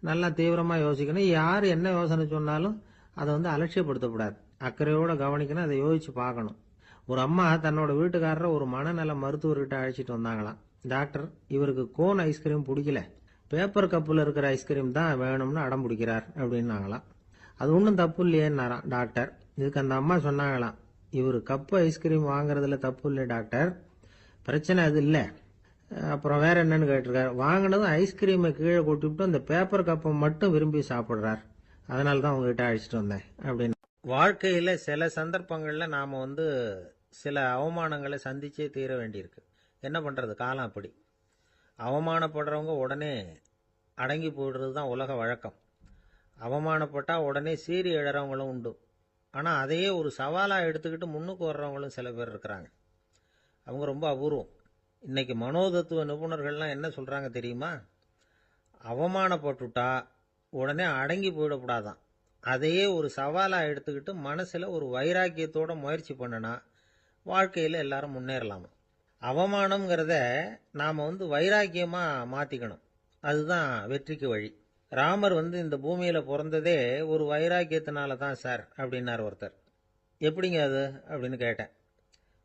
நல்லா தீவிரமா யோசிக்கணும். யார் என்ன யோசனை சொன்னாலும் அதை அலட்சியப்படுத்தக்கூடாது. அக்கறையோட கவனிக்கணும், அதை யோசிச்சு பார்க்கணும். ஒரு அம்மா தன்னோட வீட்டுக்காரரை ஒரு மனநல மருத்துவர்கிட்ட அழைச்சிட்டு வந்தாங்களாம். டாக்டர், இவருக்கு கோன் ஐஸ்கிரீம் பிடிக்கல, பேப்பர் கப்பில் இருக்கிற ஐஸ்கிரீம் தான் வேணும்னு அடம் பிடிக்கிறார் அப்படின்னாங்களாம். அது ஒன்றும் தப்பு இல்லையேன்னாராம் டாக்டர். இதுக்கு அந்த அம்மா சொன்னாங்களாம், இவர் கப்பு ஐஸ்கிரீம் வாங்குறதுல தப்பு இல்லை டாக்டர், பிரச்சனை அது இல்லை. அப்புறம் வேற என்னன்னு கேட்டிருக்காரு. வாங்கினதும் ஐஸ்கிரீமை கீழே கொட்டிவிட்டு அந்த பேப்பர் கப்பை மட்டும் விரும்பி சாப்பிடுறார், அதனால தான் உங்ககிட்ட அழைச்சிட்டு வந்தேன் அப்படின்னு. வாழ்க்கையில சில சந்தர்ப்பங்கள்ல நாம சில அவமானங்களை சந்திச்சே தீர வேண்டியிருக்கு. என்ன பண்றது, காலம் அப்படி. அவமானப்படுறவங்க உடனே அடங்கி போயிடுறது தான் உலக வழக்கம். அவமானப்பட்டா உடனே சீறி எழறவங்களும் உண்டு. ஆனா அதையே ஒரு சவாலா எடுத்துக்கிட்டு முன்னுக்கு வர்றவங்களும் சில பேர் இருக்கிறாங்க. அவங்க ரொம்ப அபூர்வம். இன்னைக்கு மனோதத்துவ நிபுணர்கள்லாம் என்ன சொல்றாங்க தெரியுமா? அவமானப்பட்டுட்டா உடனே அடங்கி போயிடக்கூடாதான். அதையே ஒரு சவாலா எடுத்துக்கிட்டு மனசுல ஒரு வைராக்கியத்தோட முயற்சி பண்ணனா வாழ்க்கையில எல்லாரும் முன்னேறலாமா. அவமானம்ங்கிறத நாம வைராக்கியமா மாத்திக்கணும். அதுதான் வெற்றிக்கு வழி. ராமர் இந்த பூமியில பிறந்ததே ஒரு வைராக்கியத்தினால தான் சார் அப்படின்னார் ஒருத்தர். எப்படிங்க அது அப்படின்னு கேட்டேன்.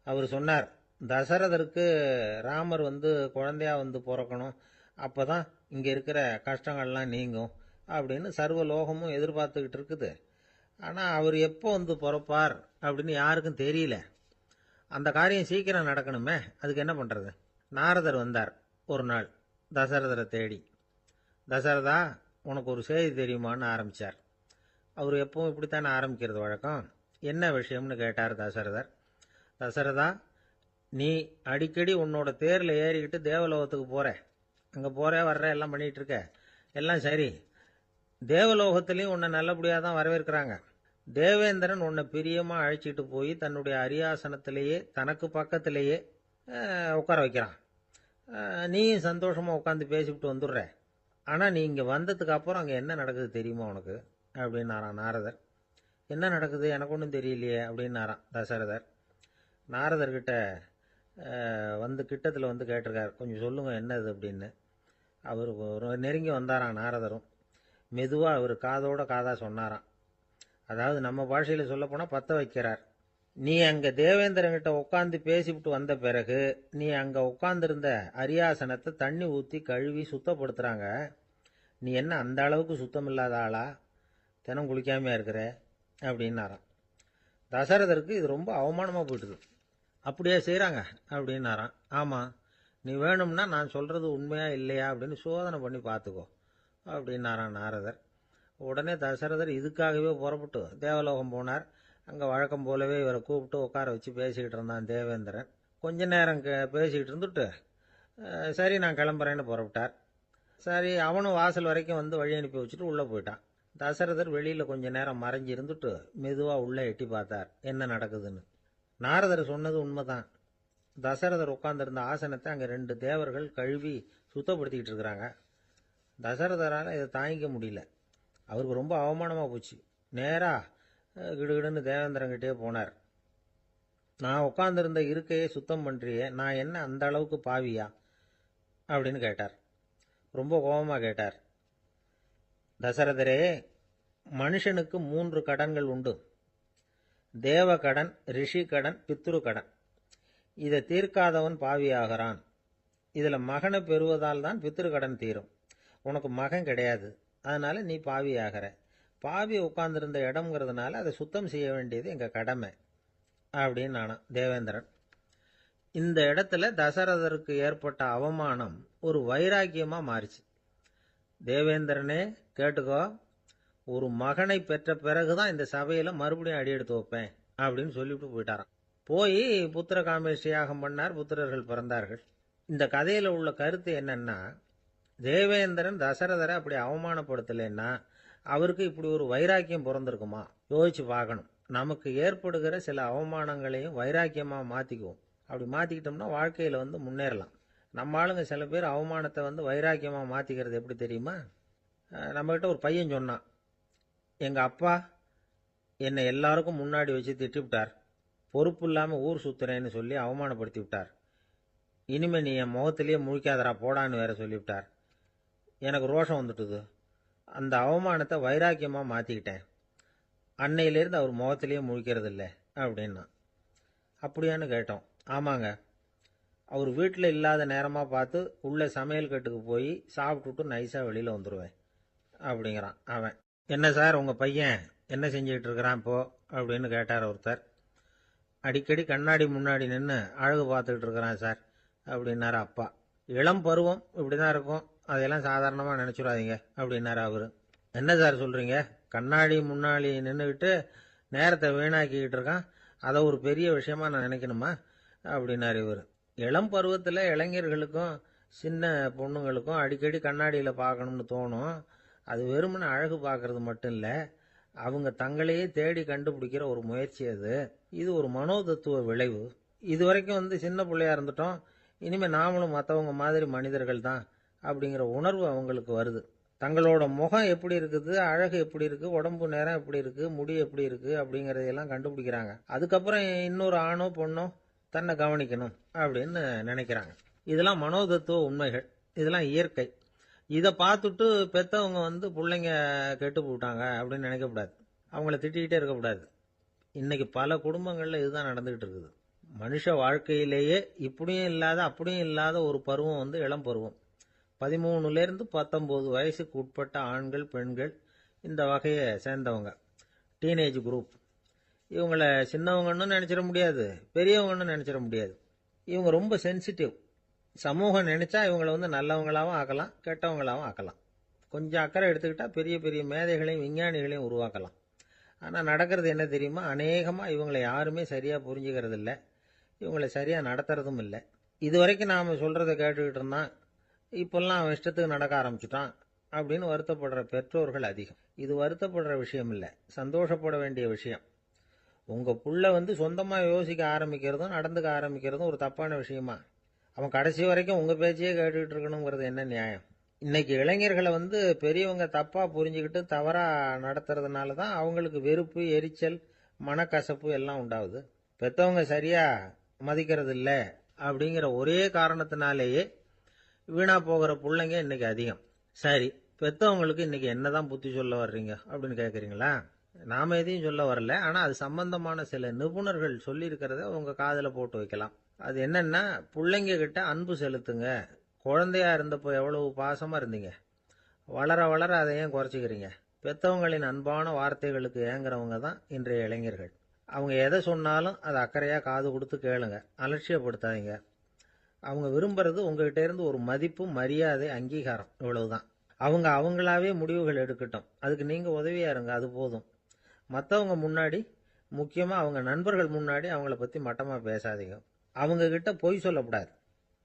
அவர் சொன்னார், தசரதருக்கு ராமர் குழந்தையா பிறக்கணும், அப்பதான் இங்க இருக்கிற கஷ்டங்கள்லாம் நீங்கும் அப்படின்னு சர்வ லோகமும் எதிர்பார்த்துக்கிட்டு இருக்குது. ஆனா அவர் எப்போ பிறப்பார் அப்படின்னு யாருக்கும் தெரியல. அந்த காரியம் சீக்கிரம் நடக்கணுமே, அதுக்கு என்ன பண்றது? நாரதர் வந்தார் ஒரு நாள் தசரதரை தேடி. தசரதா, உனக்கு ஒரு செய்தி தெரியுமான்னு ஆரம்பிச்சார். அவர் எப்பவும் இப்படித்தானே ஆரம்பிக்கிறது வழக்கம். என்ன விஷயம்னு கேட்டார் தசரதர். தசரதா, நீ அடிக்கடி உன்னோட தேர்ல ஏறிக்கிட்டு தேவலோகத்துக்கு போற, அங்க போற வர்ற எல்லாம் பண்ணிட்டு இருக்க, எல்லாம் சரி. தேவலோகத்திலையும் உன்னை நல்லபடியாக தான் வரவேற்கிறாங்க. தேவேந்திரன் உன்னை பிரியமா அழைச்சிட்டு போய் தன்னுடைய அரியாசனத்திலேயே தனக்கு பக்கத்திலேயே உட்கார வைக்கிறான். நீயும் சந்தோஷமா உட்காந்து பேசிவிட்டு வந்துடுற. ஆனா நீ இங்க வந்ததுக்கு அப்புறம் அங்க என்ன நடக்குது தெரியுமா உனக்கு அப்படின்னாரான் நாரதர். என்ன நடக்குது எனக்கு ஒன்றும் தெரியலையே அப்படின்னாரான் தசரதர். நாரதர்கிட்ட கிட்டத்தில் கேட்டிருக்காரு, கொஞ்சம் சொல்லுங்க என்னது அப்படின்னு. அவர் நெருங்கி வந்தாரான் நாரதரும். மெதுவா அவர் காதோட காதா சொன்னாராம். அதாவது நம்ம பாஷையில சொல்ல போனா பத்த வைக்கிறார். நீ அங்க தேவேந்திரங்கிட்ட உட்காந்து பேசிவிட்டு வந்த பிறகு நீ அங்க உட்கார்ந்திருந்த அரியாசனத்தை தண்ணி ஊத்தி கழுவி சுத்தப்படுத்துறாங்க. நீ என்ன அந்த அளவுக்கு சுத்தம் இல்லாத ஆளா, தினம் குளிக்காமையா இருக்கிற அப்படின்னாராம். தசரதருக்கு இது ரொம்ப அவமானமா போயிட்டுது. அப்படியே செய்யறாங்க அப்படின்னாராம். ஆமா, நீ வேணும்னா நான் சொல்றது உண்மையா இல்லையா அப்படின்னு சோதனை பண்ணி பார்த்துக்கோ அப்படின்னாரான் நாரதர். உடனே தசரதர் இதுக்காகவே புறப்பட்டு தேவலோகம் போனார். அங்கே வழக்கம் போலவே இவரை கூப்பிட்டு உட்கார வச்சு பேசிக்கிட்டு இருந்தான் தேவேந்திரன். கொஞ்ச நேரம் பேசிக்கிட்டு இருந்துட்டு சரி நான் கிளம்புறேன்னு புறப்பட்டார். சரி, அவனும் வாசல் வரைக்கும் வழி அனுப்பி வச்சுட்டு உள்ளே போயிட்டான். தசரதர் வெளியில் கொஞ்ச நேரம் மறைஞ்சி இருந்துட்டு மெதுவாக உள்ளே எட்டி பார்த்தார் என்ன நடக்குதுன்னு. நாரதர் சொன்னது உண்மைதான். தசரதர் உட்கார்ந்திருந்த ஆசனத்தை அங்கே 2 தேவர்கள் கழுவி சுத்தப்படுத்திக்கிட்டு இருக்கிறாங்க. தசரதரால் இதை தாங்கிக்க முடியல. அவருக்கு ரொம்ப அவமானமாக போச்சு. நேரா கிடுகிடுன்னு தேவேந்திரங்கிட்டே போனார். நான் உட்கார்ந்திருந்த இருக்கையை சுத்தம் பண்றியே, நான் என்ன அந்த அளவுக்கு பாவியா அப்படின்னு கேட்டார். ரொம்ப கோபமா கேட்டார். தசரதரே, மனுஷனுக்கு 3 கடன்கள் உண்டு. தேவ கடன், ரிஷி கடன், பித்ரு கடன். இதை தீர்க்காதவன் பாவியாகிறான். இதுல மகனை பெறுவதால் தான் பித்ரு கடன் தீரும். உனக்கு மகன் கிடையாது, அதனால நீ பாவி ஆகிற. பாவி உட்கார்ந்திருந்த இடம்ங்கிறதுனால அதை சுத்தம் செய்ய வேண்டியது எங்க கடமை அப்படின்னு நானாம் தேவேந்திரன். இந்த இடத்துல தசரதருக்கு ஏற்பட்ட அவமானம் ஒரு வைராக்கியமா மாறிச்சு. தேவேந்திரனே கேட்டுக்கோ, ஒரு மகனை பெற்ற பிறகுதான் இந்த சபையில மறுபடியும் அடி எடுத்து வைப்பேன் அப்படின்னு சொல்லிவிட்டு போயிட்டாராம். போய் புத்திர காமேஷ்டி யாகம் பண்ணார். புத்திரர்கள் பிறந்தார்கள். இந்த கதையில உள்ள கருத்து என்னன்னா, தேவேந்திரன் தசரதரை அப்படி அவமானப்படுத்தலைன்னா அவருக்கு இப்படி ஒரு வைராக்கியம் பிறந்திருக்குமா? யோசிச்சு பார்க்கணும். நமக்கு ஏற்படுகிற சில அவமானங்களையும் வைராக்கியமா மாத்திக்குவோம். அப்படி மாத்திக்கிட்டோம்னா வாழ்க்கையில முன்னேறலாம். நம்ம ஆளுங்க சில பேர் அவமானத்தை வைராக்கியமா மாத்திக்கிறது எப்படி தெரியுமா? நம்மகிட்ட ஒரு பையன் சொன்னான், எங்கள் அப்பா என்னை எல்லாருக்கும் முன்னாடி வச்சு திட்டிவிட்டார், பொறுப்பு இல்லாமல் ஊர் சுத்துறேன்னு சொல்லி அவமானப்படுத்தி விட்டார். இனிமே நீ என் முகத்திலேயே முழிக்காதரா போடான்னு வேற சொல்லிவிட்டார். எனக்கு ரோஷம் வந்துட்டுது. அந்த அவமானத்தை வைராக்கியமாக மாற்றிக்கிட்டேன். அன்னையிலேருந்து அவர் முகத்திலேயே முழிக்கிறது இல்லை அப்படின்னா. அப்படியான்னு கேட்டோம். ஆமாங்க, அவர் வீட்டில் இல்லாத நேரமாக பார்த்து உள்ள சமையல் கட்டுக்கு போய் சாப்பிட்டுட்டு நைஸாக வெளியில் வந்துடுவேன் அப்படிங்கிறான் அவன். என்ன சார் உங்கள் பையன் என்ன செஞ்சுக்கிட்டு இருக்கிறான் இப்போ அப்படின்னு கேட்டார் ஒருத்தர். அடிக்கடி கண்ணாடி முன்னாடி நின்று அழகு பார்த்துக்கிட்டு இருக்கிறான் சார் அப்படின்னாரு அப்பா. இளம் பருவம் இப்படி தான் இருக்கும், அதையெல்லாம் சாதாரணமாக நினச்சிடாதீங்க அப்படின்னாரு அவர். என்ன சார் சொல்கிறீங்க, கண்ணாடி முன்னாடி நின்றுக்கிட்டு நேரத்தை வீணாக்கிக்கிட்டு இருக்கான், அதை ஒரு பெரிய விஷயமா நான் நினைக்கணுமா அப்படின்னாரு இவர். இளம் பருவத்தில் இளைஞர்களுக்கும் சின்ன பொண்ணுங்களுக்கும் அடிக்கடி கண்ணாடியில் பார்க்கணும்னு தோணும். அது வெறுமனே அழகு பார்க்கறது மட்டும் இல்லை, அவங்க தங்களையே தேடி கண்டுபிடிக்கிற ஒரு முயற்சி அது. இது ஒரு மனோதத்துவ விளைவு. இது வரைக்கும் சின்ன பிள்ளையா இருந்துட்டோம், இனிமேல் நாமளும் மற்றவங்க மாதிரி மனிதர்கள் தான் அப்படிங்கிற உணர்வு அவங்களுக்கு வருது. தங்களோட முகம் எப்படி இருக்குது, அழகு எப்படி இருக்குது, உடம்பு நேரம் எப்படி இருக்குது, முடி எப்படி இருக்குது அப்படிங்கிறதையெல்லாம் கண்டுபிடிக்கிறாங்க. அதுக்கப்புறம் இன்னொரு ஆணோ பொண்ணோ தன்னை கவனிக்கணும் அப்படின்னு நினைக்கிறாங்க. இதெல்லாம் மனோதத்துவ உண்மைகள், இதெல்லாம் இயற்கை. இதை பார்த்துட்டு பெற்றவங்க பிள்ளைங்க கெட்டு போட்டாங்க அப்படின்னு நினைக்கக்கூடாது, அவங்கள திட்டிக்கிட்டே இருக்கக்கூடாது. இன்னைக்கு பல குடும்பங்களில் இதுதான் நடந்துகிட்டு இருக்குது. மனுஷ வாழ்க்கையிலேயே இப்படியும் இல்லாத அப்படியும் இல்லாத ஒரு பருவம் இளம் பருவம். 13லேருந்து 19 வயசுக்கு உட்பட்ட ஆண்கள் பெண்கள் இந்த வகையை சேர்ந்தவங்க, டீனேஜ் குரூப். இவங்கள சின்னவங்கன்னு நினச்சிட முடியாது, பெரியவங்கன்னு நினச்சிட முடியாது. இவங்க ரொம்ப சென்சிட்டிவ். சமூகம் நினைச்சா இவங்களை நல்லவங்களாகவும் ஆக்கலாம், கெட்டவங்களாகவும் ஆக்கலாம். கொஞ்சம் அக்கறை எடுத்துக்கிட்டா பெரிய பெரிய மேதைகளையும் விஞ்ஞானிகளையும் உருவாக்கலாம். ஆனால் நடக்கிறது என்ன தெரியுமா, அநேகமாக இவங்களை யாருமே சரியாக புரிஞ்சுக்கிறது இல்லை, இவங்களை சரியாக நடத்துறதும் இல்லை. இது வரைக்கும் நாம் சொல்கிறத கேட்டுக்கிட்டு இருந்தான், இப்போல்லாம் அவன் இஷ்டத்துக்கு நடக்க ஆரம்பிச்சுட்டான் அப்படின்னு வருத்தப்படுற பெற்றோர்கள் அதிகம். இது வருத்தப்படுற விஷயம் இல்லை, சந்தோஷப்பட வேண்டிய விஷயம். உங்கள் புள்ள சொந்தமாக யோசிக்க ஆரம்பிக்கிறதும் நடந்துக்க ஆரம்பிக்கிறதும் ஒரு தப்பான விஷயமா? அவன் கடைசி வரைக்கும் உங்கள் பேச்சையே கேட்டுக்கிட்டு இருக்கணுங்கிறது என்ன நியாயம்? இன்னைக்கு இளைஞர்களை பெரியவங்க தப்பாக புரிஞ்சுக்கிட்டு தவறாக நடத்துறதுனால தான் அவங்களுக்கு வெறுப்பு, எரிச்சல், மனக்கசப்பு எல்லாம் உண்டாகுது. பெற்றவங்க சரியாக மதிக்கிறது இல்லை அப்படிங்கிற ஒரே காரணத்தினாலேயே வீணா போகிற பிள்ளைங்க இன்னைக்கு அதிகம். சரி, பெற்றவங்களுக்கு இன்னைக்கு என்னதான் புத்தி சொல்ல வர்றீங்க அப்படின்னு கேட்குறீங்களா? நாம எதையும் சொல்ல வரல, ஆனால் அது சம்பந்தமான சில நிபுணர்கள் சொல்லியிருக்கிறத உங்க காதில் போட்டு வைக்கலாம். அது என்னன்னா, பிள்ளைங்க கிட்ட அன்பு செலுத்துங்க. குழந்தையா இருந்தப்போ எவ்வளவு பாசமா இருந்தீங்க, வளர வளர அதை ஏன் குறைச்சிக்கிறீங்க? பெற்றவங்களின் அன்பான வார்த்தைகளுக்கு ஏங்குறவங்க தான் இன்றைய இளைஞர்கள். அவங்க எதை சொன்னாலும் அதை அக்கறையாக காது கொடுத்து கேளுங்க, அலட்சியப்படுத்தாதீங்க. அவங்க விரும்புறது உங்ககிட்ட இருந்து ஒரு மதிப்பு, மரியாதை, அங்கீகாரம், இவ்வளவுதான். அவங்க அவங்களாவே முடிவுகள் எடுக்கட்டும், அதுக்கு நீங்கள் உதவியா இருங்க, அது போதும். மற்றவங்க முன்னாடி, முக்கியமாக அவங்க நண்பர்கள் முன்னாடி அவங்கள பற்றி மட்டமாக பேசாதீங்க. அவங்க கிட்ட பொய் சொல்லக்கூடாது.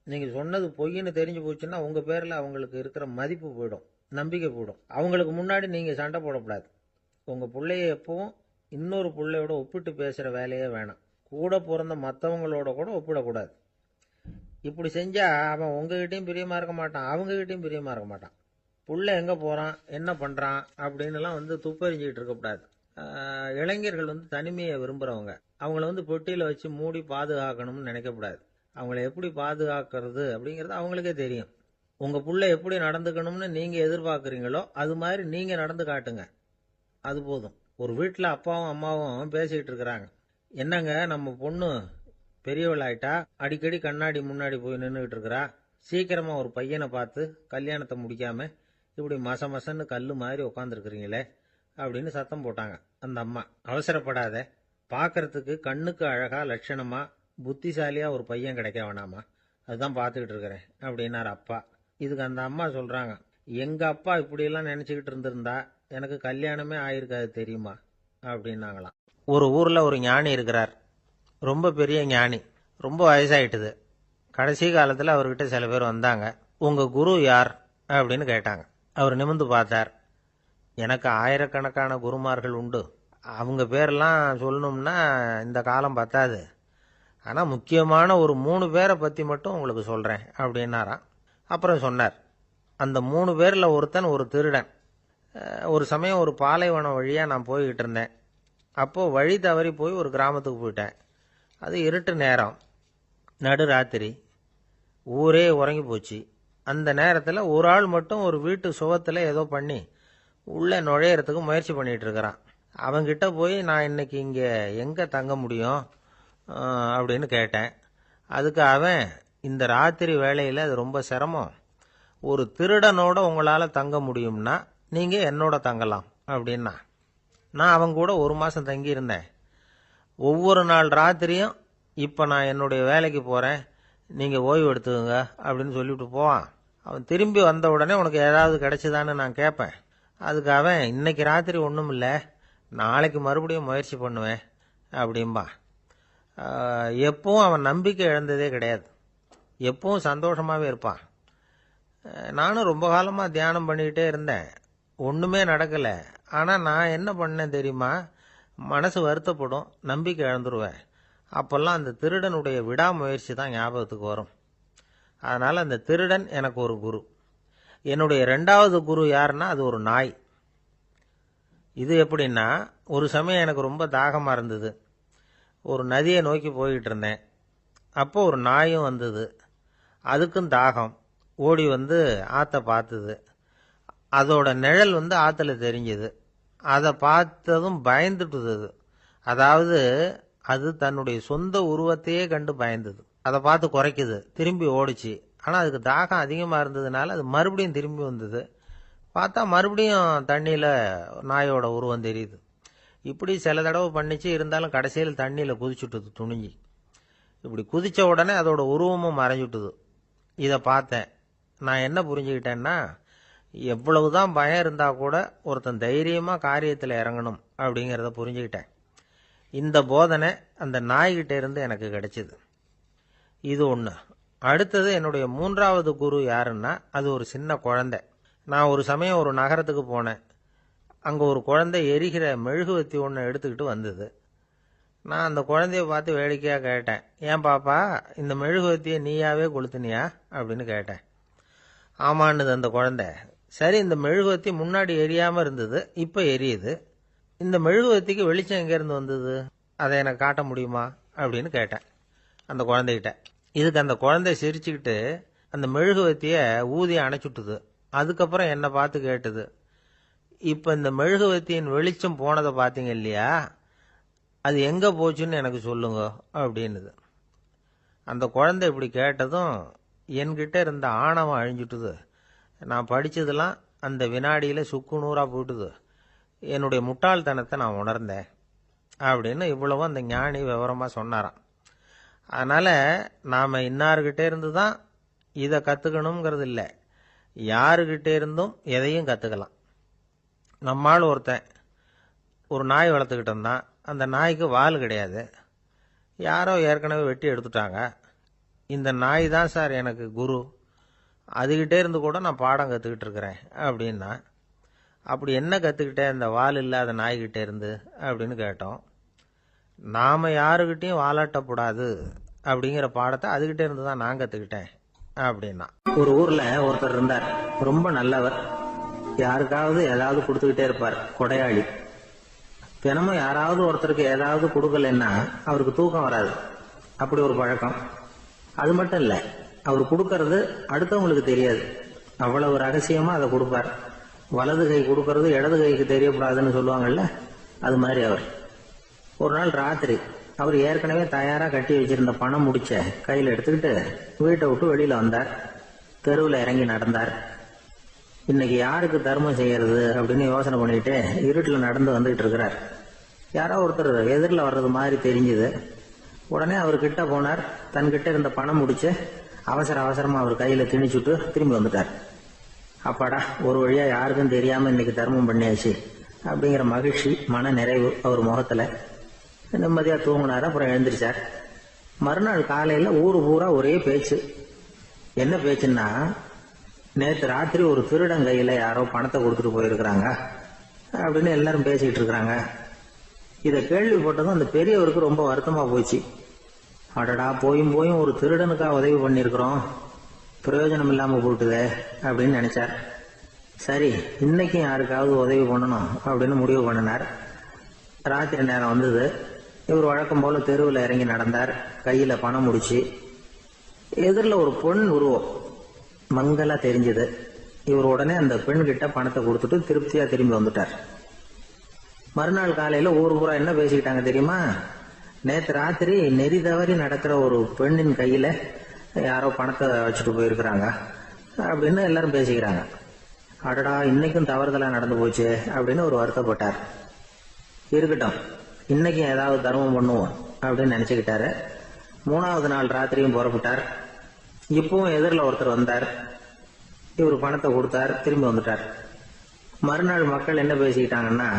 நீங்கள் சொன்னது பொய்ன்னு தெரிஞ்சு போச்சுன்னா உங்கள் பேரில் அவங்களுக்கு இருக்கிற மதிப்பு போயிடும், நம்பிக்கை போயிடும். அவங்களுக்கு முன்னாடி நீங்கள் சண்டை போடக்கூடாது. உங்கள் பிள்ளைய எப்பவும் இன்னொரு பிள்ளையோட ஒப்பிட்டு பேசுகிற வேலையே வேணாம். கூட பிறந்த மற்றவங்களோட கூட ஒப்பிடக்கூடாது. இப்படி செஞ்சால் அவன் உங்ககிட்டையும் பிரியமாக இருக்க மாட்டான், அவங்ககிட்டையும் பிரியமாக இருக்க மாட்டான். புள்ள எங்கே போகிறான், என்ன பண்ணுறான் அப்படின்னுலாம் துப்பறிஞ்சிக்கிட்டு இருக்கக்கூடாது. இளைஞர்கள் தனிமையை விரும்புகிறவங்க. அவங்கள பொட்டியில் வச்சு மூடி பாதுகாக்கணும்னு நினைக்கக்கூடாது. அவங்கள எப்படி பாதுகாக்கிறது அப்படிங்கிறது அவங்களுக்கே தெரியும். உங்கள் புள்ள எப்படி நடந்துக்கணும்னு நீங்கள் எதிர்பார்க்குறீங்களோ அது மாதிரி நீங்கள் நடந்து காட்டுங்க, அது போதும். ஒரு வீட்டில் அப்பாவும் அம்மாவும் பேசிக்கிட்டு இருக்கிறாங்க. என்னங்க, நம்ம பொண்ணு பெரியவளாயிட்டா, அடிக்கடி கண்ணாடி முன்னாடி போய் நின்றுக்கிட்டு இருக்கிறா, சீக்கிரமாக ஒரு பையனை பார்த்து கல்யாணத்தை முடிக்காமல் இப்படி மசன்னு கல் மாதிரி உட்காந்துருக்குறீங்களே அப்படின்னு சத்தம் போட்டாங்க அந்த அம்மா. அவசரப்படாத, பார்க்கறதுக்கு கண்ணுக்கு அழகா லட்சணமா புத்திசாலியா ஒரு பையன் கிடைக்க வேணாமா, அதுதான் பார்த்துக்கிட்டு இருக்கிறேன் அப்படின்னாரு அப்பா. இதுக்கு அந்த அம்மா சொல்றாங்க, எங்க அப்பா இப்படியெல்லாம் நினைச்சுக்கிட்டு இருந்திருந்தா எனக்கு கல்யாணமே ஆயிருக்காது தெரியுமா அப்படின்னாங்களாம். ஒரு ஊர்ல ஒரு ஞானி இருக்கிறார், ரொம்ப பெரிய ஞானி, ரொம்ப வயசாயிட்டுது. கடைசி காலத்தில் அவர்கிட்ட சில பேர் வந்தாங்க. உங்க குரு யார் அப்படின்னு கேட்டாங்க. அவர் நிமிர்ந்து பார்த்தார். எனக்கு ஆயிரக்கணக்கான குருமார்கள் உண்டு, அவங்க பேரெல்லாம் சொல்லணும்னா இந்த காலம் பத்தாது, ஆனால் முக்கியமான ஒரு 3 பேரை பற்றி மட்டும் உங்களுக்கு சொல்கிறேன் அப்படின்னாராம். அப்புறம் சொன்னார், அந்த 3 பேரில் ஒருத்தன் ஒரு திருடன், ஒரு சமயம் ஒரு பாலைவனம் வழியாக நான் போய்கிட்டு இருந்தேன். அப்போது வழி தவறி போய் ஒரு கிராமத்துக்கு போயிட்டேன். அது இருட்டு நேரம், நடுராத்திரி, ஊரே உறங்கி போச்சு. அந்த நேரத்தில் ஒரு ஆள் மட்டும் ஒரு வீட்டு சுவத்தில் ஏதோ பண்ணி உள்ளே நுழையிறதுக்கு முயற்சி பண்ணிகிட்டு இருக்கிறான். அவங்கிட்ட போய் நான் இன்னைக்கு இங்கே எங்கே தங்க முடியும் அப்படின்னு கேட்டேன். அதுக்கு அவன், இந்த ராத்திரி வேளையில் அது ரொம்ப சிரமம், ஒரு திருடனோட உங்களால் தங்க முடியும்னா நீங்கள் என்னோட தங்கலாம் அப்படின்னா. நான் அவங்க கூட 1 மாதம் தங்கியிருந்தேன். ஒவ்வொரு நாள் ராத்திரியும் இப்போ நான் என்னுடைய வேலைக்கு போகிறேன், நீங்கள் ஓய்வு எடுத்துக்கோங்க அப்படின்னு சொல்லிவிட்டு போவான். அவன் திரும்பி வந்த உடனே உனக்கு ஏதாவது கிடைச்சிதான்னு நான் கேட்பேன். அதுக்கு அவன், இன்னைக்கு ராத்திரி ஒன்றும் இல்லை, நாளைக்கு மறுபடியும் முயற்சி பண்ணுவேன் அப்படின்பா. எப்பவும் அவன் நம்பிக்கை இழந்ததே கிடையாது, எப்பவும் சந்தோஷமாகவே இருப்பான். நானும் ரொம்ப காலமாக தியானம் பண்ணிக்கிட்டே இருந்தேன், ஒன்றுமே நடக்கலை. ஆனால் நான் என்ன பண்ணேன் தெரியுமா, மனசு வருத்தப்படும், நம்பிக்கை இழந்துருவேன். அப்போல்லாம் அந்த திருடனுடைய விடாமுயற்சி தான் ஞாபகத்துக்கு வரும். அதனால் அந்த திருடன் எனக்கு ஒரு குரு. என்னுடைய 2வது குரு யாருன்னா அது ஒரு நாய். இது எப்படின்னா, ஒரு சமயம் எனக்கு ரொம்ப தாகமாக இருந்தது. ஒரு நதியை நோக்கி போய்கிட்டு இருந்தேன். அப்போ ஒரு நாயும் வந்தது. அதுக்கும் தாகம். ஓடி வந்து ஆற்றை பார்த்தது. அதோட நிழல் வந்து ஆற்றுல தெரிஞ்சுது. அதை பார்த்ததும் பயந்துட்டுது. அதாவது அது தன்னுடைய சொந்த உருவத்தையே கண்டு பயந்தது. அதை பார்த்து குறைக்குது, திரும்பி ஓடிச்சு. ஆனால் அதுக்கு தாகம் அதிகமாக இருந்ததுனால அது மறுபடியும் திரும்பி வந்தது. பார்த்தா மறுபடியும் தண்ணியில் நாயோட உருவம் தெரியுது. இப்படி சில தடவை பண்ணிச்சு. இருந்தாலும் கடைசியில் தண்ணியில் குதிச்சுட்டுது துணிஞ்சி. இப்படி குதித்த உடனே அதோட உருவமும் மறைஞ்சுட்டுது. இதை பார்த்தேன். நான் என்ன புரிஞ்சுக்கிட்டேன்னா, எவ்வளவுதான் பயம் இருந்தால் கூட ஒருத்தன் தைரியமாக காரியத்தில் இறங்கணும் அப்படிங்கிறத புரிஞ்சுக்கிட்டேன். இந்த போதனை அந்த நாய்கிட்ட இருந்து எனக்கு கிடைச்சிது. இது ஒன்று. அடுத்தது என்னுடைய 3வது குரு யாருன்னா அது ஒரு சின்ன குழந்தை. நான் ஒரு சமயம் ஒரு நகரத்துக்கு போனேன். அங்கே ஒரு குழந்தை எரிகிற மெழுகுவத்தி ஒன்று எடுத்துக்கிட்டு வந்தது. நான் அந்த குழந்தைய பார்த்து வேடிக்கையாக கேட்டேன், ஏன் பாப்பா, இந்த மெழுகுவத்தியை நீயாவே கொளுத்துனியா அப்படின்னு கேட்டேன். ஆமான்னுது அந்த குழந்தை. சரி, இந்த மெழுகுவத்தி முன்னாடி எரியாமல் இருந்தது, இப்போ எரியுது. இந்த மெழுகுவத்திக்கு வெளிச்சம் எங்கேருந்து வந்தது, அதை எனக்கு காட்ட முடியுமா அப்படின்னு கேட்டேன் அந்த குழந்தைகிட்ட. இதுக்கு அந்த குழந்தை சிரிச்சுக்கிட்டு அந்த மெழுகுவத்தியை ஊதி அணைச்சுட்டுது. அதுக்கப்புறம் என்னை பார்த்து கேட்டுது, இப்போ இந்த மெழுகுவத்தியின் வெளிச்சம் போனதை பார்த்தீங்க இல்லையா, அது எங்கே போச்சுன்னு எனக்கு சொல்லுங்க அப்படின்னுது. அந்த குழந்தை இப்படி கேட்டதும் என்கிட்ட இருந்த ஆணவம் அழிஞ்சுட்டுது. நான் படித்ததெல்லாம் அந்த வினாடியில் சுக்கு நூறாக போயிட்டுது. என்னுடைய முட்டாள்தனத்தை நான் உணர்ந்தேன் அப்படின்னு இவ்வளவும் அந்த ஞானி விவரமாக சொன்னாராம். அதனால் நாம் இன்னார்கிட்ட இருந்து தான் இதை கற்றுக்கணுங்கிறது இல்லை, யாருக்கிட்டே இருந்தும் எதையும் கற்றுக்கலாம். நம்மால் ஒருத்தன் ஒரு நாய் வளர்த்துக்கிட்டு இருந்தான். அந்த நாய்க்கு வால் கிடையாது. யாரோ ஏற்கனவே வெட்டி எடுத்துட்டாங்க. இந்த நாய் தான் சார் எனக்கு குரு, அதுகிட்டே இருந்து கூட நான் பாடம் கற்றுக்கிட்டு இருக்கிறேன் அப்படின்னா. அப்படி என்ன கற்றுக்கிட்டேன் இந்த வால் இல்லாத நாய்கிட்டே இருந்து அப்படின்னு கேட்டோம். நாம் யாருக்கிட்டையும் வாலாட்டக்கூடாது அப்படிங்கிற பாடத்தை அதுகிட்டே இருந்து தான் நான் கற்றுக்கிட்டேன் அப்படின்னா. ஒரு ஊரில் ஒருத்தர் இருந்தார், ரொம்ப நல்லவர். யாருக்காவது ஏதாவது கொடுத்துக்கிட்டே இருப்பார், கொடையாளி. தினமும் யாராவது ஒருத்தருக்கு ஏதாவது கொடுக்கலன்னா அவருக்கு தூக்கம் வராது, அப்படி ஒரு பழக்கம். அது மட்டும் இல்லை, அவர் கொடுக்கறது அடுத்தவங்களுக்கு தெரியாது, அவ்வளவு ரகசியமாக அதை கொடுப்பார். வலது கை கொடுக்கறது இடது கைக்கு தெரியக்கூடாதுன்னு சொல்லுவாங்கல்ல, அது மாதிரி அவர். ஒரு நாள் ராத்திரி அவர் ஏற்கனவே தயாராக கட்டி வச்சிருந்த பணம் முடிச்ச கையில் எடுத்துக்கிட்டு வீட்டை விட்டு வெளியில் வந்தார். தெருவில் இறங்கி நடந்தார். இன்னைக்கு யாருக்கு தர்மம் செய்யறது அப்படின்னு யோசனை பண்ணிட்டு இருட்டில் நடந்து வந்துகிட்டு இருக்கிறார். யாரோ ஒருத்தர் எதிரில் வர்றது மாதிரி தெரிஞ்சுது. உடனே அவர் கிட்ட போனார். தன்கிட்ட இருந்த பணம் முடிச்சு அவசரமாக அவர் கையில் திணிச்சுட்டு திரும்பி வந்துட்டார். அப்பாடா, ஒரு வழியாக யாருக்கும் தெரியாமல் இன்னைக்கு தர்மம் பண்ணியாச்சு அப்படிங்கிற மகிழ்ச்சி, மன நிறைவு அவர் முகத்தில். நிம்மதியாக தூங்கினார். அப்புறம் எழுந்திரிச்சார். மறுநாள் காலையில் ஊரு பூரா ஒரே பேச்சு. என்ன பேச்சுன்னா, நேற்று ராத்திரி ஒரு திருடன் கையில் யாரோ பணத்தை கொடுத்துட்டு போயிருக்கிறாங்க அப்படின்னு எல்லாரும் பேசிக்கிட்டு இருக்கிறாங்க. இதை கேள்விப்பட்டதும் அந்த பெரியவருக்கு ரொம்ப வருத்தமாக போச்சு. அடடா, போயும் ஒரு திருடனுக்காக உதவி பண்ணியிருக்கிறோம், பிரயோஜனம் இல்லாமல் போட்டுதே அப்படின்னு நினைச்சார். சரி, இன்னைக்கும் யாருக்காவது உதவி பண்ணணும் அப்படின்னு முடிவு பண்ணினார். ராத்திரி நேரம் வந்தது. இவர் வழக்கம் போல தெருவில் இறங்கி நடந்தார். கையில பணம் முடிச்சு. எதிரில் ஒரு பெண் உருவம் மங்கலா தெரிஞ்சது. இவர் உடனே அந்த பெண் கிட்ட பணத்தை கொடுத்துட்டு திருப்தியா திரும்பி வந்துட்டார். மறுநாள் காலையில ஊர் பூரா என்ன பேசிக்கிட்டாங்க தெரியுமா? நேற்று ராத்திரி நெறி தவறி நடக்கிற ஒரு பெண்ணின் கையில யாரோ பணத்தை வச்சுட்டு போயிருக்கிறாங்க அப்படின்னு எல்லாரும் பேசிக்கிறாங்க. அடடா, இன்னைக்கும் தவறுதலா நடந்து போச்சு அப்படின்னு ஒரு வருத்தப்பட்டார். இருக்கட்டும், இன்னைக்கும் ஏதாவது தர்மம் பண்ணுவோம் அப்படின்னு நினைச்சுக்கிட்டாரு. 3வது நாள் ராத்திரியும் புறப்பட்டார். இப்பவும் எதிரில் ஒருத்தர் வந்தார். இவர் பணத்தை கொடுத்தார், திரும்பி வந்துட்டார். மறுநாள் மக்கள் என்ன பேசிக்கிட்டாங்கன்னா,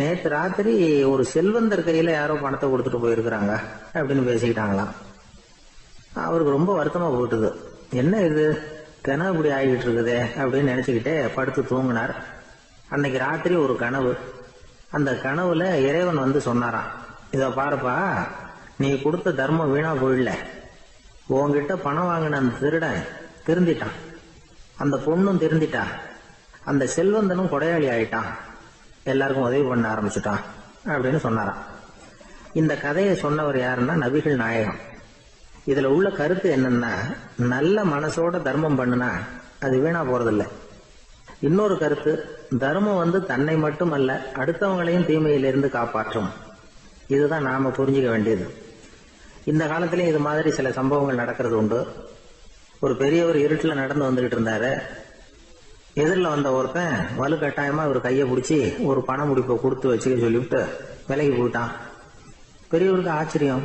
நேற்று ராத்திரி ஒரு செல்வந்தர் கையில யாரோ பணத்தை கொடுத்துட்டு போயிருக்கிறாங்க அப்படின்னு பேசிக்கிட்டாங்களாம். அவருக்கு ரொம்ப வருத்தமா போயிட்டுது. என்ன இது, கனவு இப்படி ஆகிட்டு இருக்குதே அப்படின்னு நினைச்சுக்கிட்டே படுத்து தூங்கினார். அன்னைக்கு ராத்திரி ஒரு கனவு. அந்த கனவுல இறைவன் வந்து சொன்னாராம், இத பாருப்பா, நீ கொடுத்த தர்மம் வீணா போயிடல. உன்கிட்ட பணம் வாங்கின அந்த திருடன் திருந்திட்டான், அந்த பொண்ணும் திருந்திட்டா, அந்த செல்வந்தனும் கொடையாளி ஆயிட்டான், எல்லாருக்கும் உதவி பண்ண ஆரம்பிச்சுட்டான் அப்படின்னு சொன்னாராம். இந்த கதையை சொன்னவர் யாருன்னா நபிகள் நாயகம். இதுல உள்ள கருத்து என்னன்னா, நல்ல மனசோட தர்மம் பண்ணுனா அது வீணா போறதில்லை. இன்னொரு கருத்து, தர்மம் வந்து தன்னை மட்டுமல்ல அடுத்தவங்களையும் தீமையிலிருந்து காப்பாற்றும். இதுதான் நாம புரிஞ்சுக்க வேண்டியது. இந்த காலத்திலயும் இது மாதிரி சில சம்பவங்கள் நடக்கிறது உண்டு. ஒரு பெரியவர் இருட்டில் நடந்து வந்துகிட்டு இருந்தாரு. எதிரில் வந்த ஒருத்தன் வலுக்கட்டாயமா ஒரு கையை பிடிச்சி ஒரு பண முடிப்பை கொடுத்து வச்சுக்க சொல்லிவிட்டு விலகி போயிட்டான். பெரியவருக்கு ஆச்சரியம்,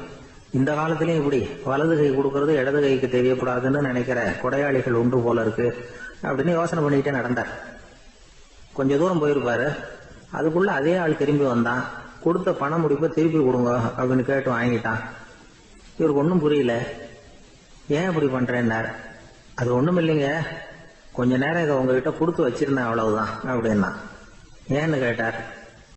இந்த காலத்திலயும் இப்படி வலது கை கொடுக்கறது இடது கைக்கு தெரியக்கூடாதுன்னு நினைக்கிற கொடையாளிகள் உண்டு போல இருக்கு அப்படின்னு யோசனை பண்ணிக்கிட்டே நடந்தார். கொஞ்ச தூரம் போயிருப்பாரு. அதுக்குள்ள அதே ஆள் திரும்பி வந்தான். கொடுத்த பண முடிப்பை திருப்பி கொடுங்க அப்படின்னு கேட்டு வாங்கிட்டான். இவருக்கு ஒன்றும் புரியல. ஏன் இப்படி பண்றேன்னார். அது ஒண்ணும் இல்லைங்க, கொஞ்ச நேரம் இதை உங்ககிட்ட கொடுத்து வச்சிருந்தேன் அவ்வளவுதான் அப்படின்னா. ஏன்னு கேட்டார்.